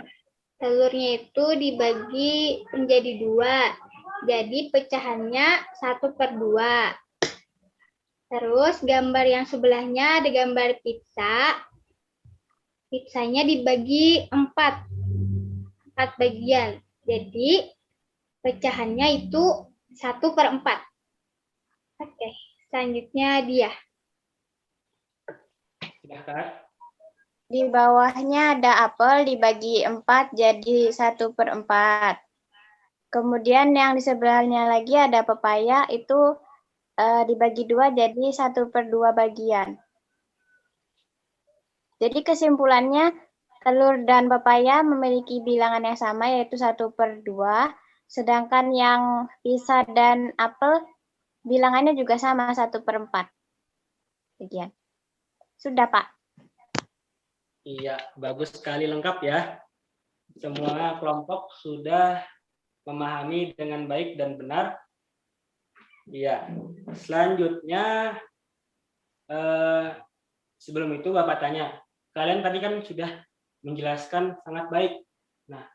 Telurnya itu dibagi menjadi 2. Jadi pecahannya 1/2. Terus gambar yang sebelahnya ada gambar pizza. Pizzanya dibagi 4 bagian. Jadi pecahannya itu 1/4. Oke, selanjutnya dia. Silakan. Di bawahnya ada apel dibagi 4 jadi 1/4. Kemudian yang di sebelahnya lagi ada pepaya itu dibagi 2 jadi 1/2 bagian. Jadi kesimpulannya telur dan pepaya memiliki bilangan yang sama yaitu 1/2. Sedangkan yang pisang dan apel bilangannya juga sama 1/4 bagian. Sudah, Pak. Iya, bagus sekali, lengkap ya. Semua kelompok sudah memahami dengan baik dan benar. Iya. Selanjutnya, sebelum itu Bapak tanya, kalian tadi kan sudah menjelaskan sangat baik. Nah,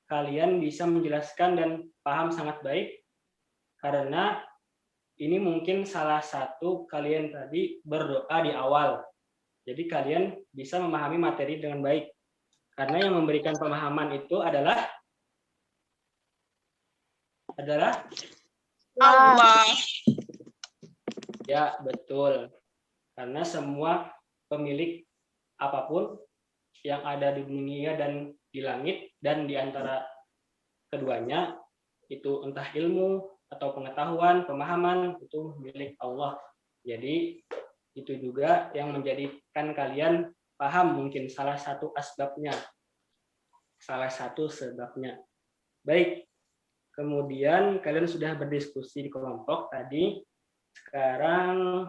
kalian bisa menjelaskan dan paham sangat baik karena ini mungkin salah satu kalian tadi berdoa di awal. Jadi kalian bisa memahami materi dengan baik. Karena yang memberikan pemahaman itu adalah Allah. Ya, betul. Karena semua pemilik apapun yang ada di dunia dan di langit dan di antara keduanya itu entah ilmu atau pengetahuan, pemahaman itu milik Allah. Jadi itu juga yang menjadikan kalian paham mungkin salah satu asbabnya. Salah satu sebabnya. Baik. Kemudian kalian sudah berdiskusi di kelompok tadi. Sekarang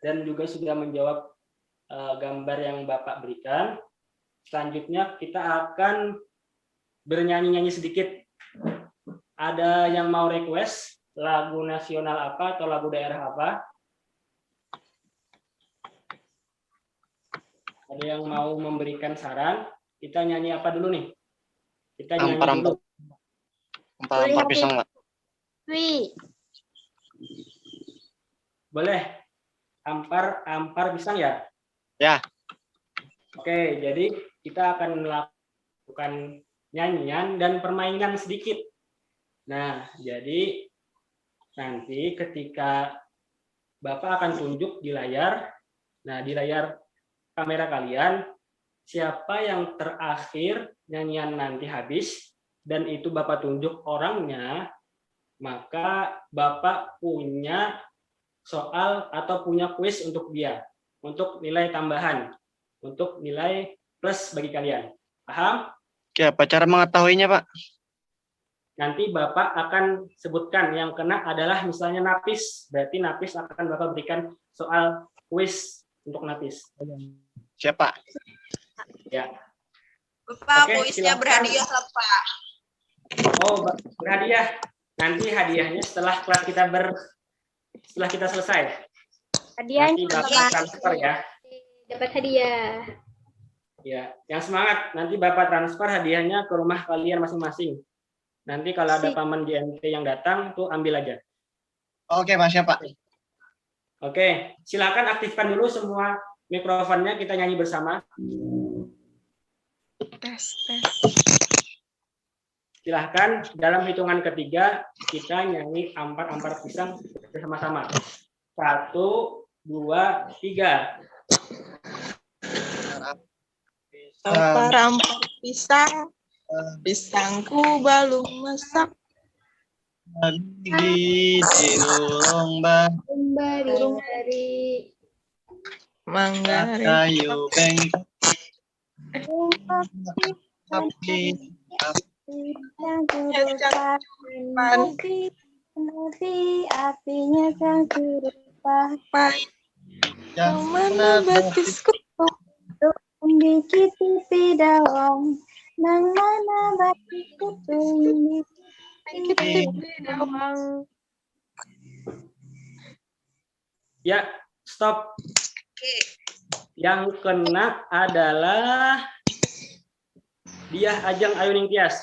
dan juga sudah menjawab gambar yang Bapak berikan. Selanjutnya kita akan bernyanyi-nyanyi sedikit. Ada yang mau request lagu nasional apa atau lagu daerah apa? Ada yang mau memberikan saran? Kita nyanyi apa dulu nih? Kita nyanyi dulu. Ampar pisang, Pak. Wih, Boleh? Ampar pisang ya? Ya. Oke, jadi kita akan melakukan nyanyian dan permainan sedikit. Nah, jadi nanti ketika Bapak akan tunjuk di layar, nah di layar kamera kalian, siapa yang terakhir nyanyian nanti habis, dan itu Bapak tunjuk orangnya, maka Bapak punya soal atau punya kuis untuk dia, untuk nilai tambahan, untuk nilai plus bagi kalian. Paham? Oke, apa cara mengetahuinya, Pak? Nanti Bapak akan sebutkan yang kena adalah misalnya Napis. Berarti Napis akan Bapak berikan soal kuis untuk Napis. Siapa? Ya. Bapak, Oke, kuisnya silakan. berhadiah lah, Pak. Oh, berhadiah. Nanti hadiahnya setelah kelas setelah kita selesai. Hadiahnya Nanti Bapak transfer ya. dapat hadiah. Ya, yang semangat. Nanti Bapak transfer hadiahnya ke rumah kalian masing-masing. Nanti kalau ada paman GMT yang datang, tuh ambil aja. Oke, Pak, siapa? Oke, silakan aktifkan dulu semua mikrofonnya, kita nyanyi bersama. Tes. Silahkan, dalam hitungan ketiga, kita nyanyi ampar-ampar pisang bersama-sama. 1, 2, 3. Ampar-ampar pisang, pisangku belum masak. Lagi di lomba Dari Mangga kayu bengkok tapi yang berupa menuti apinya sang serupa yang mana batisku. Umbiki tipi dawang nang mana batisku tumbi Dawang. Ya, stop. Oke. Yang kena adalah Diah Ajeng Ayuning Tias.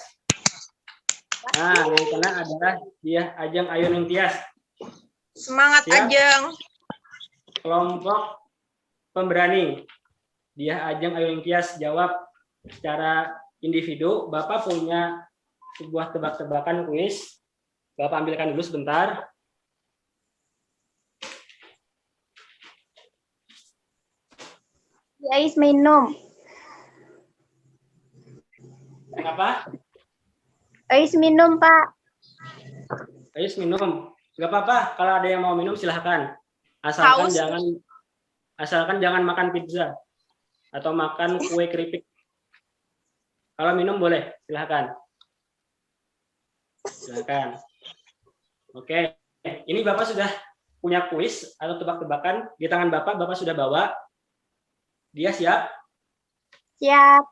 Nah, yang kena adalah Diah Ajeng Ayuning Tias. Semangat, Siap. Ajeng. Kelompok pemberani. Diah Ajeng Ayuning Tias jawab secara individu. Bapak punya sebuah tebak-tebakan kuis. Bapak ambilkan dulu sebentar. Ais minum. Kenapa? Ais minum, Pak. Ayo minum. Gak apa-apa. Kalau ada yang mau minum silahkan. Asalkan Haus. jangan makan pizza atau makan kue keripik. Kalau minum boleh, silahkan. Silakan. Oke, ini Bapak sudah punya kuis atau tebak-tebakan di tangan Bapak. Bapak sudah bawa. Dia siap? Siap.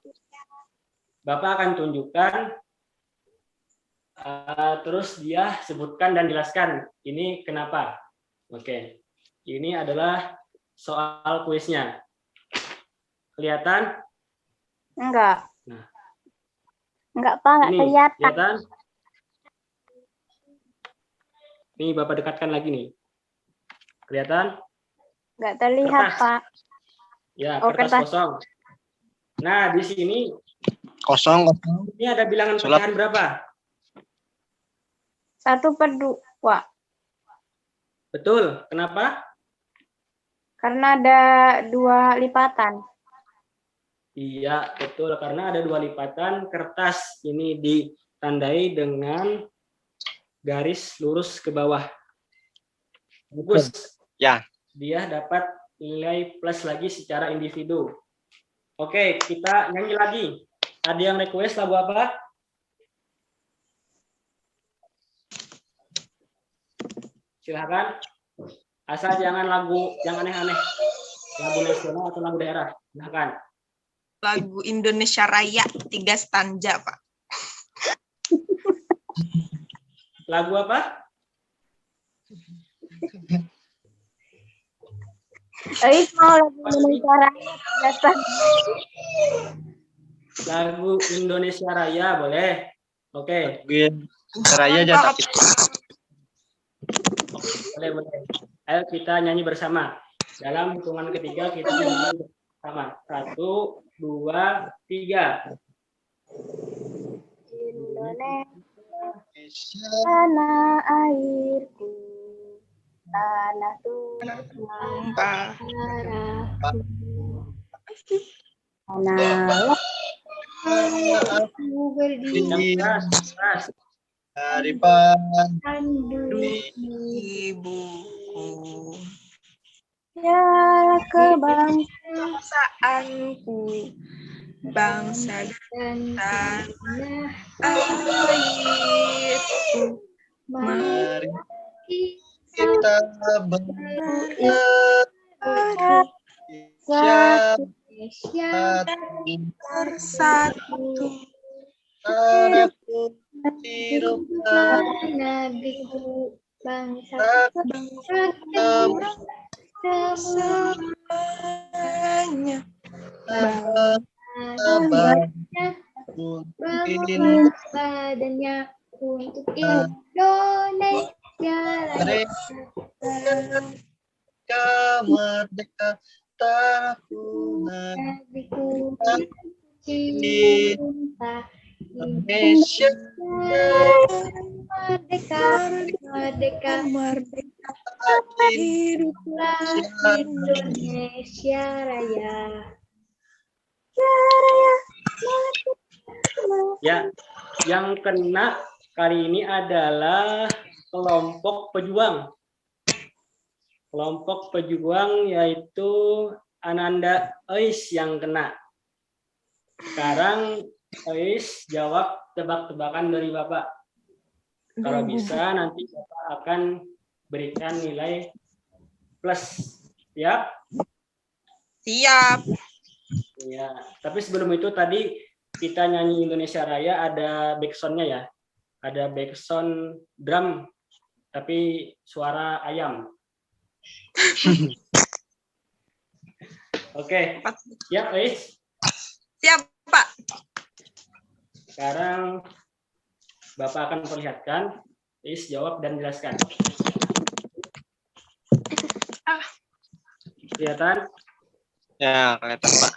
Bapak akan tunjukkan. Terus dia sebutkan dan jelaskan. Ini kenapa? Oke, ini adalah soal kuisnya. Kelihatan? Enggak. Nah. Enggak, Pak. Enggak Ini kelihatan. kelihatan? Ini Bapak dekatkan lagi nih. Kelihatan? Enggak terlihat, Kertas. Pak. Ya, Oh, kertas kertas. kosong. Nah, di sini kosong. ini ada bilangan Sulap. pecahan berapa? 1/2. Betul. Kenapa? Karena ada 2 lipatan. Iya, betul. Karena ada 2 lipatan kertas. Ini ditandai dengan garis lurus ke bawah. Bagus. Ya. Dia dapat nilai plus lagi secara individu. Oke, kita nyanyi lagi. Ada yang request lagu apa? Silahkan. Asal jangan lagu yang aneh-aneh. Lagu nasional atau lagu daerah. Silahkan. Lagu Indonesia Raya 3 stanza, Pak. Lagu apa? Ais mau lagu Indonesia Raya. Dasar. Lagu Indonesia Raya boleh. Oke, Raya aja tapi boleh. Ayo kita nyanyi bersama. Dalam hitungan ketiga kita nyanyi bersama. 1, 2, 3. Indonesia, tanah airku, tanah tumpah darahku, tanah aku berdiri Yang keras. dari pagi Ibuku, ya bangsaanku, bangsa dan dan tanah airku, mari kita kita bersatu Indonesia bersatu. tanahku dirubah negeriku bangsa Semuanya bangun badannya untuk Indonesia Raya. merdeka tanahku Negeriku cinta Indonesia merdeka merdeka merdeka, hiduplah Indonesia Raya. Ya, yang kena kali ini adalah kelompok pejuang. Kelompok pejuang yaitu Ananda Ois yang kena. Sekarang Ois jawab tebak-tebakan dari Bapak. Kalau bisa nanti Bapak akan berikan nilai plus. Ya? siap. Ya. Tapi sebelum itu tadi kita nyanyi Indonesia Raya ada backsound-nya ya. Ada backsound drum tapi suara ayam. Oke. Ya, Ois. Siap, Pak. Sekarang Bapak akan perlihatkan, Is jawab dan jelaskan. Kelihatan? ya kelihatan Pak.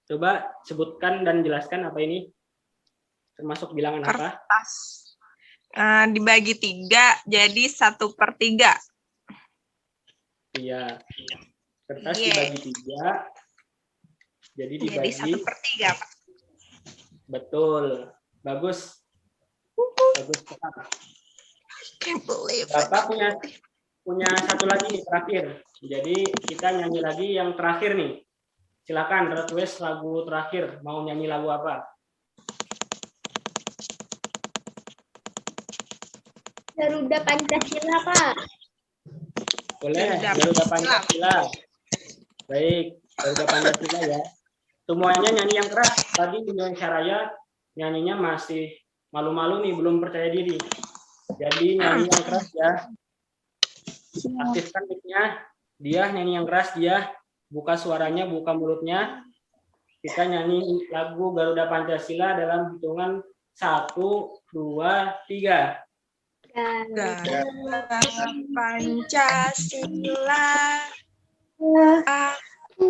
Coba sebutkan dan jelaskan apa ini. Termasuk bilangan apa? Kertas. Dibagi 3, jadi 1/3. Iya. Kertas Iya. dibagi 3. Jadi Jadi dibagi. 1/3, Pak. Betul. Bagus. Bagus sekali. Can't believe it. Bapak punya satu lagi nih terakhir. Jadi kita nyanyi lagi yang terakhir nih. Silakan request lagu terakhir. Mau nyanyi lagu apa? Garuda Pancasila, Pak. Boleh. Garuda Garuda Pancasila. Baik. Garuda Pancasila ya. Semuanya nyanyi yang keras. Tadi Indonesia Raya nyanyinya masih malu-malu nih, belum percaya diri. Jadi nyanyi yang keras ya. Aktifkan mic-nya. Dia nyanyi yang keras, dia buka suaranya, buka mulutnya. Kita nyanyi lagu Garuda Pancasila dalam hitungan 1, 2, 3. Garuda Pancasila, aku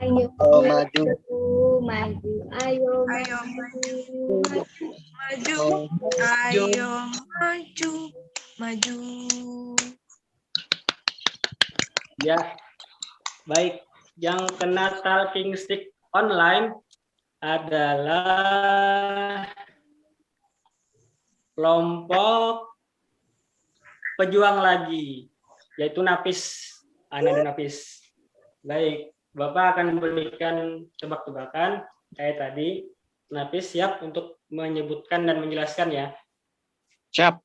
Ayo maju. maju, ayo Ayo maju. maju, ayo maju. Ya, baik. Yang kena talking stick online adalah kelompok pejuang lagi, yaitu Napis, Ana dan Napis. Baik, Bapak akan memberikan tebak-tebakan kayak tadi. Napis siap untuk menyebutkan dan menjelaskan ya? Siap.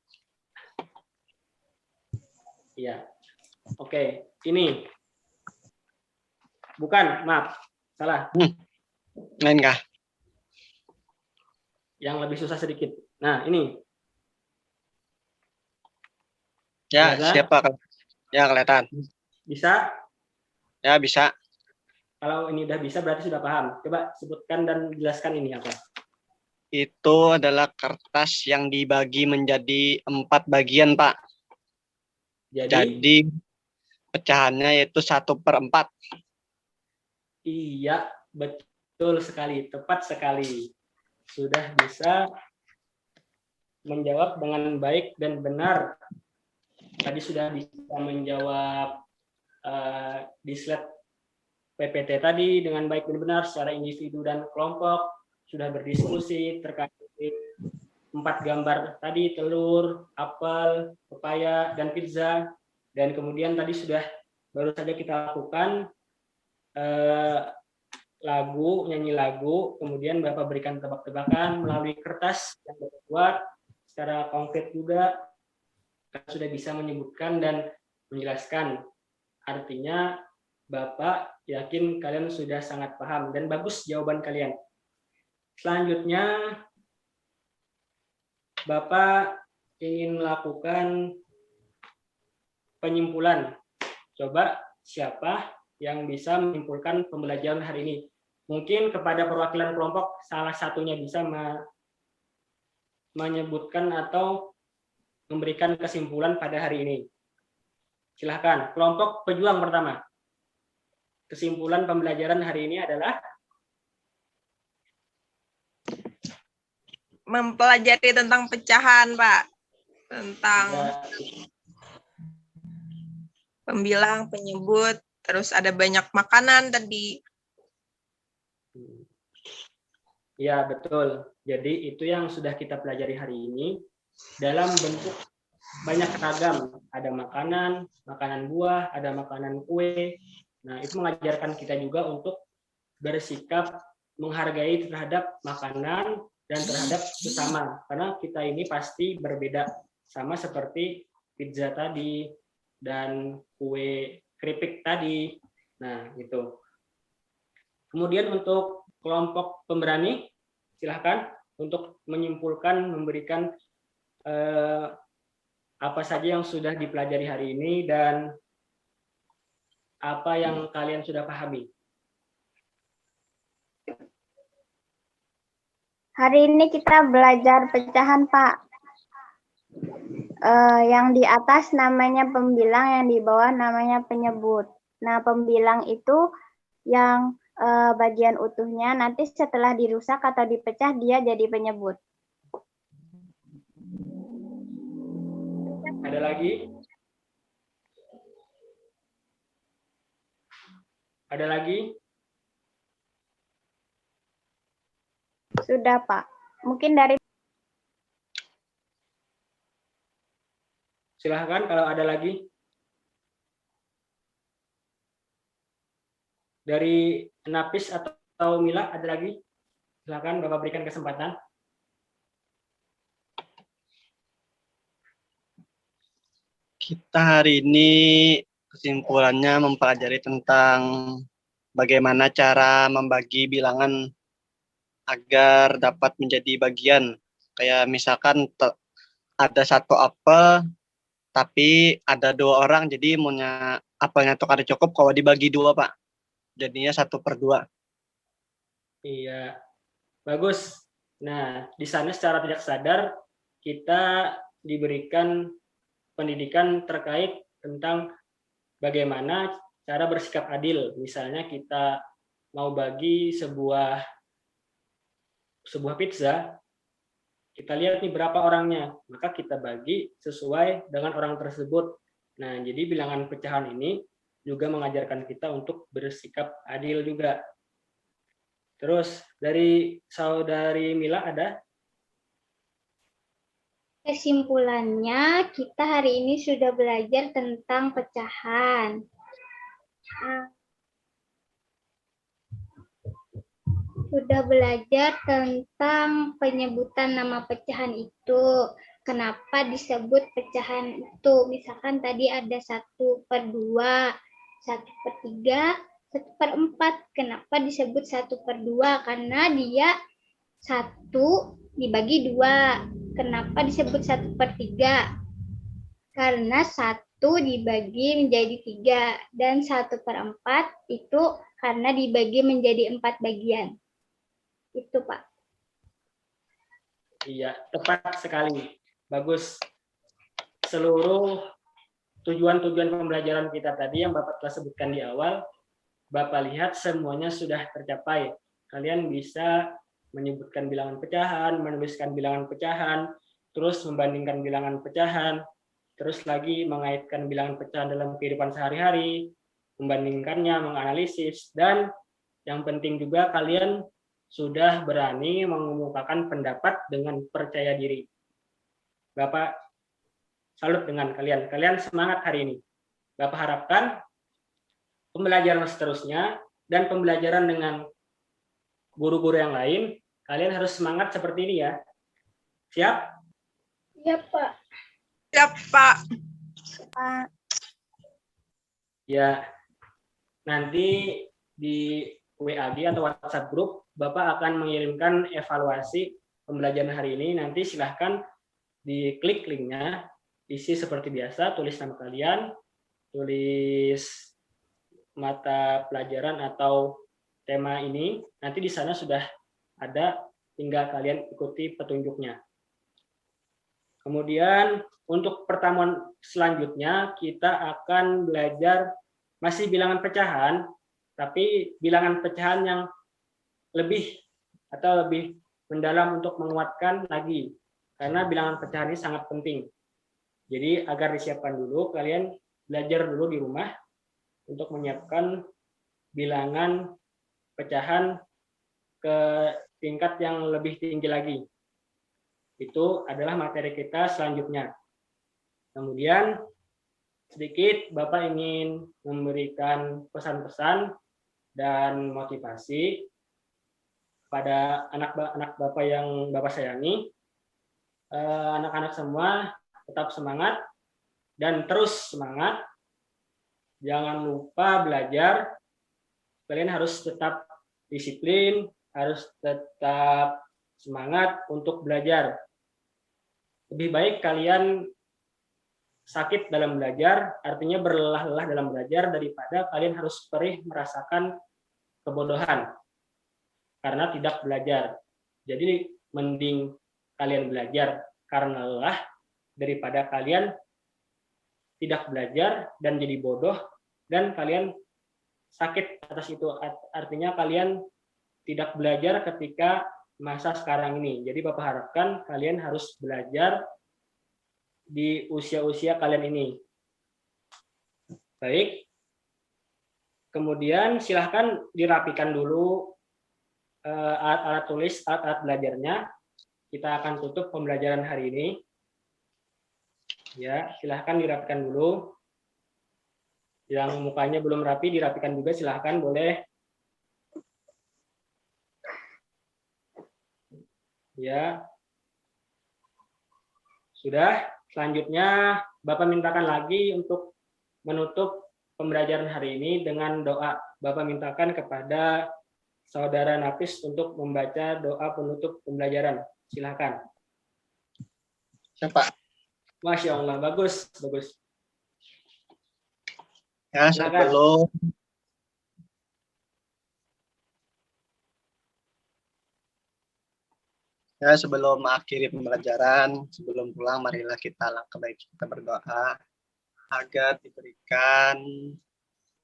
Iya. Oke, ini. Bukan, maaf. Salah. Lain kah? Yang lebih susah sedikit. Nah, ini. Ya, Kelihatan? siapa? Ya, kelihatan. Bisa? Ya, bisa. Kalau ini udah bisa berarti sudah paham. Coba sebutkan dan jelaskan ini apa. Itu adalah kertas yang dibagi menjadi 4 bagian, Pak. Jadi, Jadi pecahannya yaitu 1/4. iya, betul sekali, tepat sekali. Sudah bisa menjawab dengan baik dan benar. Tadi sudah bisa menjawab di slide PPT tadi dengan baik dan benar secara individu dan kelompok. Sudah berdiskusi terkait 4 gambar tadi, telur, apel, pepaya, dan pizza. Dan kemudian tadi sudah baru saja kita lakukan nyanyi lagu, kemudian Bapak berikan tebak-tebakan melalui kertas yang dibuat secara konkret juga. Sudah bisa menyebutkan dan menjelaskan. Artinya Bapak yakin kalian sudah sangat paham dan bagus jawaban kalian. Selanjutnya Bapak ingin melakukan penyimpulan. Coba siapa yang bisa menyimpulkan pembelajaran hari ini? Mungkin kepada perwakilan kelompok salah satunya bisa menyebutkan atau memberikan kesimpulan pada hari ini. Silahkan, kelompok pejuang pertama. Kesimpulan pembelajaran hari ini adalah Mempelajari tentang pecahan, Pak. Tentang pembilang, penyebut, terus ada banyak makanan tadi. ya betul. Jadi itu yang sudah kita pelajari hari ini dalam bentuk banyak ragam. Ada makanan, makanan buah, ada makanan kue. Nah, itu mengajarkan kita juga untuk bersikap menghargai terhadap makanan dan terhadap sesama. Karena kita ini pasti berbeda. Sama seperti pizza tadi dan kue keripik tadi. Nah, gitu. Kemudian untuk kelompok pemberani, silahkan untuk menyimpulkan, memberikan apa saja yang sudah dipelajari hari ini dan apa yang kalian sudah pahami. Hari ini kita belajar pecahan, Pak. Yang di atas namanya pembilang, yang di bawah namanya penyebut. Nah, pembilang itu yang bagian utuhnya, nanti setelah dirusak atau dipecah, dia jadi penyebut. Ada lagi? Ada lagi? Sudah, Pak. Mungkin dari Silahkan kalau ada lagi. Dari Napis atau Mila ada lagi? Silahkan Bapak berikan kesempatan. Kita hari ini kesimpulannya mempelajari tentang bagaimana cara membagi bilangan agar dapat menjadi bagian. Kayak misalkan ada 1 apel, tapi ada 2 orang, jadi maunya apelnya tuh kada cukup kalau dibagi 2, Pak. Jadinya 1/2. Iya, bagus. Nah, di sana secara tidak sadar kita diberikan pendidikan terkait tentang bagaimana cara bersikap adil. Misalnya kita mau bagi sebuah pizza, kita lihat nih berapa orangnya, maka kita bagi sesuai dengan orang tersebut. Nah, jadi bilangan pecahan ini juga mengajarkan kita untuk bersikap adil juga. Terus dari saudari Mila ada? Kesimpulannya, kita hari ini sudah belajar tentang pecahan. Sudah belajar tentang penyebutan nama pecahan itu. Kenapa disebut pecahan itu? Misalkan tadi ada 1/2, 1/3, 1/4. Kenapa disebut 1/2? Karena dia 1 dibagi 2. Kenapa disebut 1/3? Karena 1 dibagi menjadi 3 dan 1/4 itu karena dibagi menjadi 4 bagian. Itu, Pak. Iya, tepat sekali. Bagus. Seluruh tujuan-tujuan pembelajaran kita tadi yang Bapak telah sebutkan di awal, Bapak lihat semuanya sudah tercapai. Kalian bisa menyebutkan bilangan pecahan, menuliskan bilangan pecahan, terus membandingkan bilangan pecahan, terus lagi mengaitkan bilangan pecahan dalam kehidupan sehari-hari, membandingkannya, menganalisis, dan yang penting juga kalian sudah berani mengemukakan pendapat dengan percaya diri. Bapak salut dengan kalian. Kalian semangat hari ini. Bapak harapkan pembelajaran seterusnya dan pembelajaran dengan guru-guru yang lain, kalian harus semangat seperti ini ya. Siap? Iya, Pak. Siap, Pak. Ya. Nanti di WA atau WhatsApp group, Bapak akan mengirimkan evaluasi pembelajaran hari ini. Nanti silahkan diklik linknya, isi seperti biasa, tulis nama kalian, tulis mata pelajaran atau tema ini. Nanti di sana sudah ada, tinggal kalian ikuti petunjuknya. Kemudian untuk pertemuan selanjutnya kita akan belajar masih bilangan pecahan, tapi bilangan pecahan yang lebih mendalam untuk menguatkan lagi, karena bilangan pecahan ini sangat penting. Jadi agar disiapkan dulu, kalian belajar dulu di rumah untuk menyiapkan bilangan pecahan ke tingkat yang lebih tinggi lagi. Itu adalah materi kita selanjutnya. Kemudian sedikit Bapak ingin memberikan pesan-pesan dan motivasi pada anak-anak Bapak yang Bapak sayangi. Anak-anak semua tetap semangat dan terus semangat. Jangan lupa belajar. Kalian harus tetap disiplin, harus tetap semangat untuk belajar. Lebih baik kalian sakit dalam belajar, artinya berlelah-lelah dalam belajar, daripada kalian harus perih merasakan kebodohan karena tidak belajar. Jadi mending kalian belajar karena lelah daripada kalian tidak belajar dan jadi bodoh dan kalian sakit atas itu. Artinya kalian tidak belajar ketika masa sekarang ini. Jadi Bapak harapkan kalian harus belajar di usia-usia kalian ini. Baik. Kemudian silahkan dirapikan dulu alat-alat tulis, alat-alat belajarnya. Kita akan tutup pembelajaran hari ini. Ya, silahkan dirapikan dulu. Yang mukanya belum rapi, dirapikan juga, silahkan, boleh. Ya. Sudah. Selanjutnya, Bapak mintakan lagi untuk menutup pembelajaran hari ini dengan doa. Bapak mintakan kepada Saudara Nafis untuk membaca doa penutup pembelajaran. Silakan. Siapa? Masya Allah, bagus, bagus. Ya, Silakan. Sebelum mengakhiri pembelajaran, sebelum pulang, marilah kita langkah baik kita berdoa agar diberikan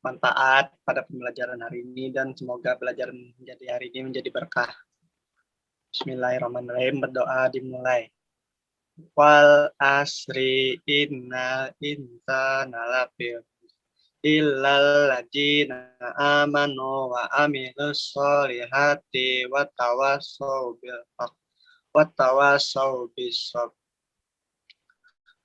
manfaat pada pembelajaran hari ini dan semoga pelajaran menjadi hari ini menjadi berkah. Bismillahirrahmanirrahim, berdoa dimulai. Wal asri innal insana lafi illal ladzina amanu wa amilus solihati wa tawassaw bil haqq wa tawassaw bis sabr.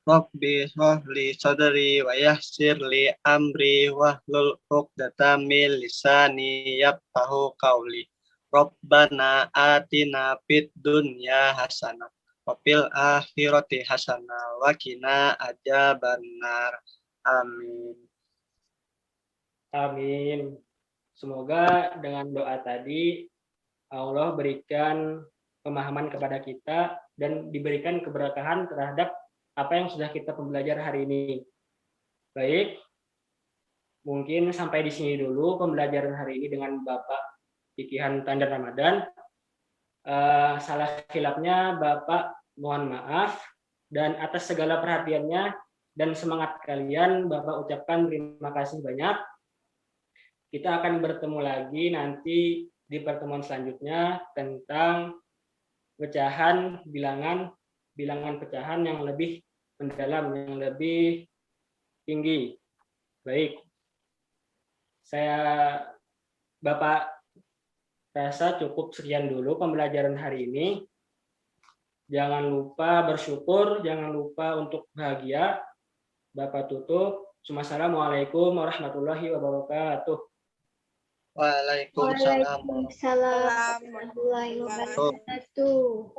Rabbi shrahli sadri wa yassir li amri wahlul 'uqdatam min lisani yafqahu qawli. Rabbana atina fid dunya hasanah wa fil akhirati hasanah wa qina adzabannar. Amin. Amin. Semoga dengan doa tadi Allah berikan pemahaman kepada kita dan diberikan keberkahan terhadap apa yang sudah kita pembelajar hari ini. Baik, mungkin sampai di sini dulu pembelajaran hari ini dengan Bapak Kikihan Tandar Ramadan. Salah khilafnya Bapak mohon maaf, dan atas segala perhatiannya dan semangat kalian Bapak ucapkan terima kasih banyak. Kita akan bertemu lagi nanti di pertemuan selanjutnya tentang pecahan bilangan pecahan yang lebih mendalam, yang lebih tinggi. Baik, Bapak rasa cukup sekian dulu pembelajaran hari ini. Jangan lupa bersyukur, jangan lupa untuk bahagia. Bapak tutup. Assalamualaikum warahmatullahi wabarakatuh. Waalaikumsalam. Warahmatullahi wabarakatuh.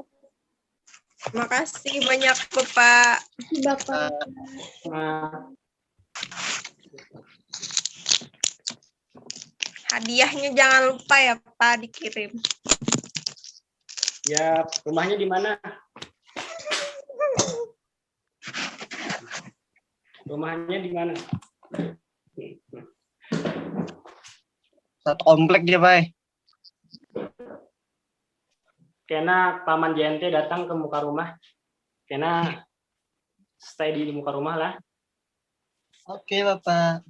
Terima kasih banyak Bapak. Bapak. Hadiahnya jangan lupa ya Pak dikirim. Ya, rumahnya di mana? Rumahnya di mana? Satu komplek dia, Pak. Kena Paman JNT datang ke muka rumah. Kena stay di muka rumah lah. Oke, Bapak.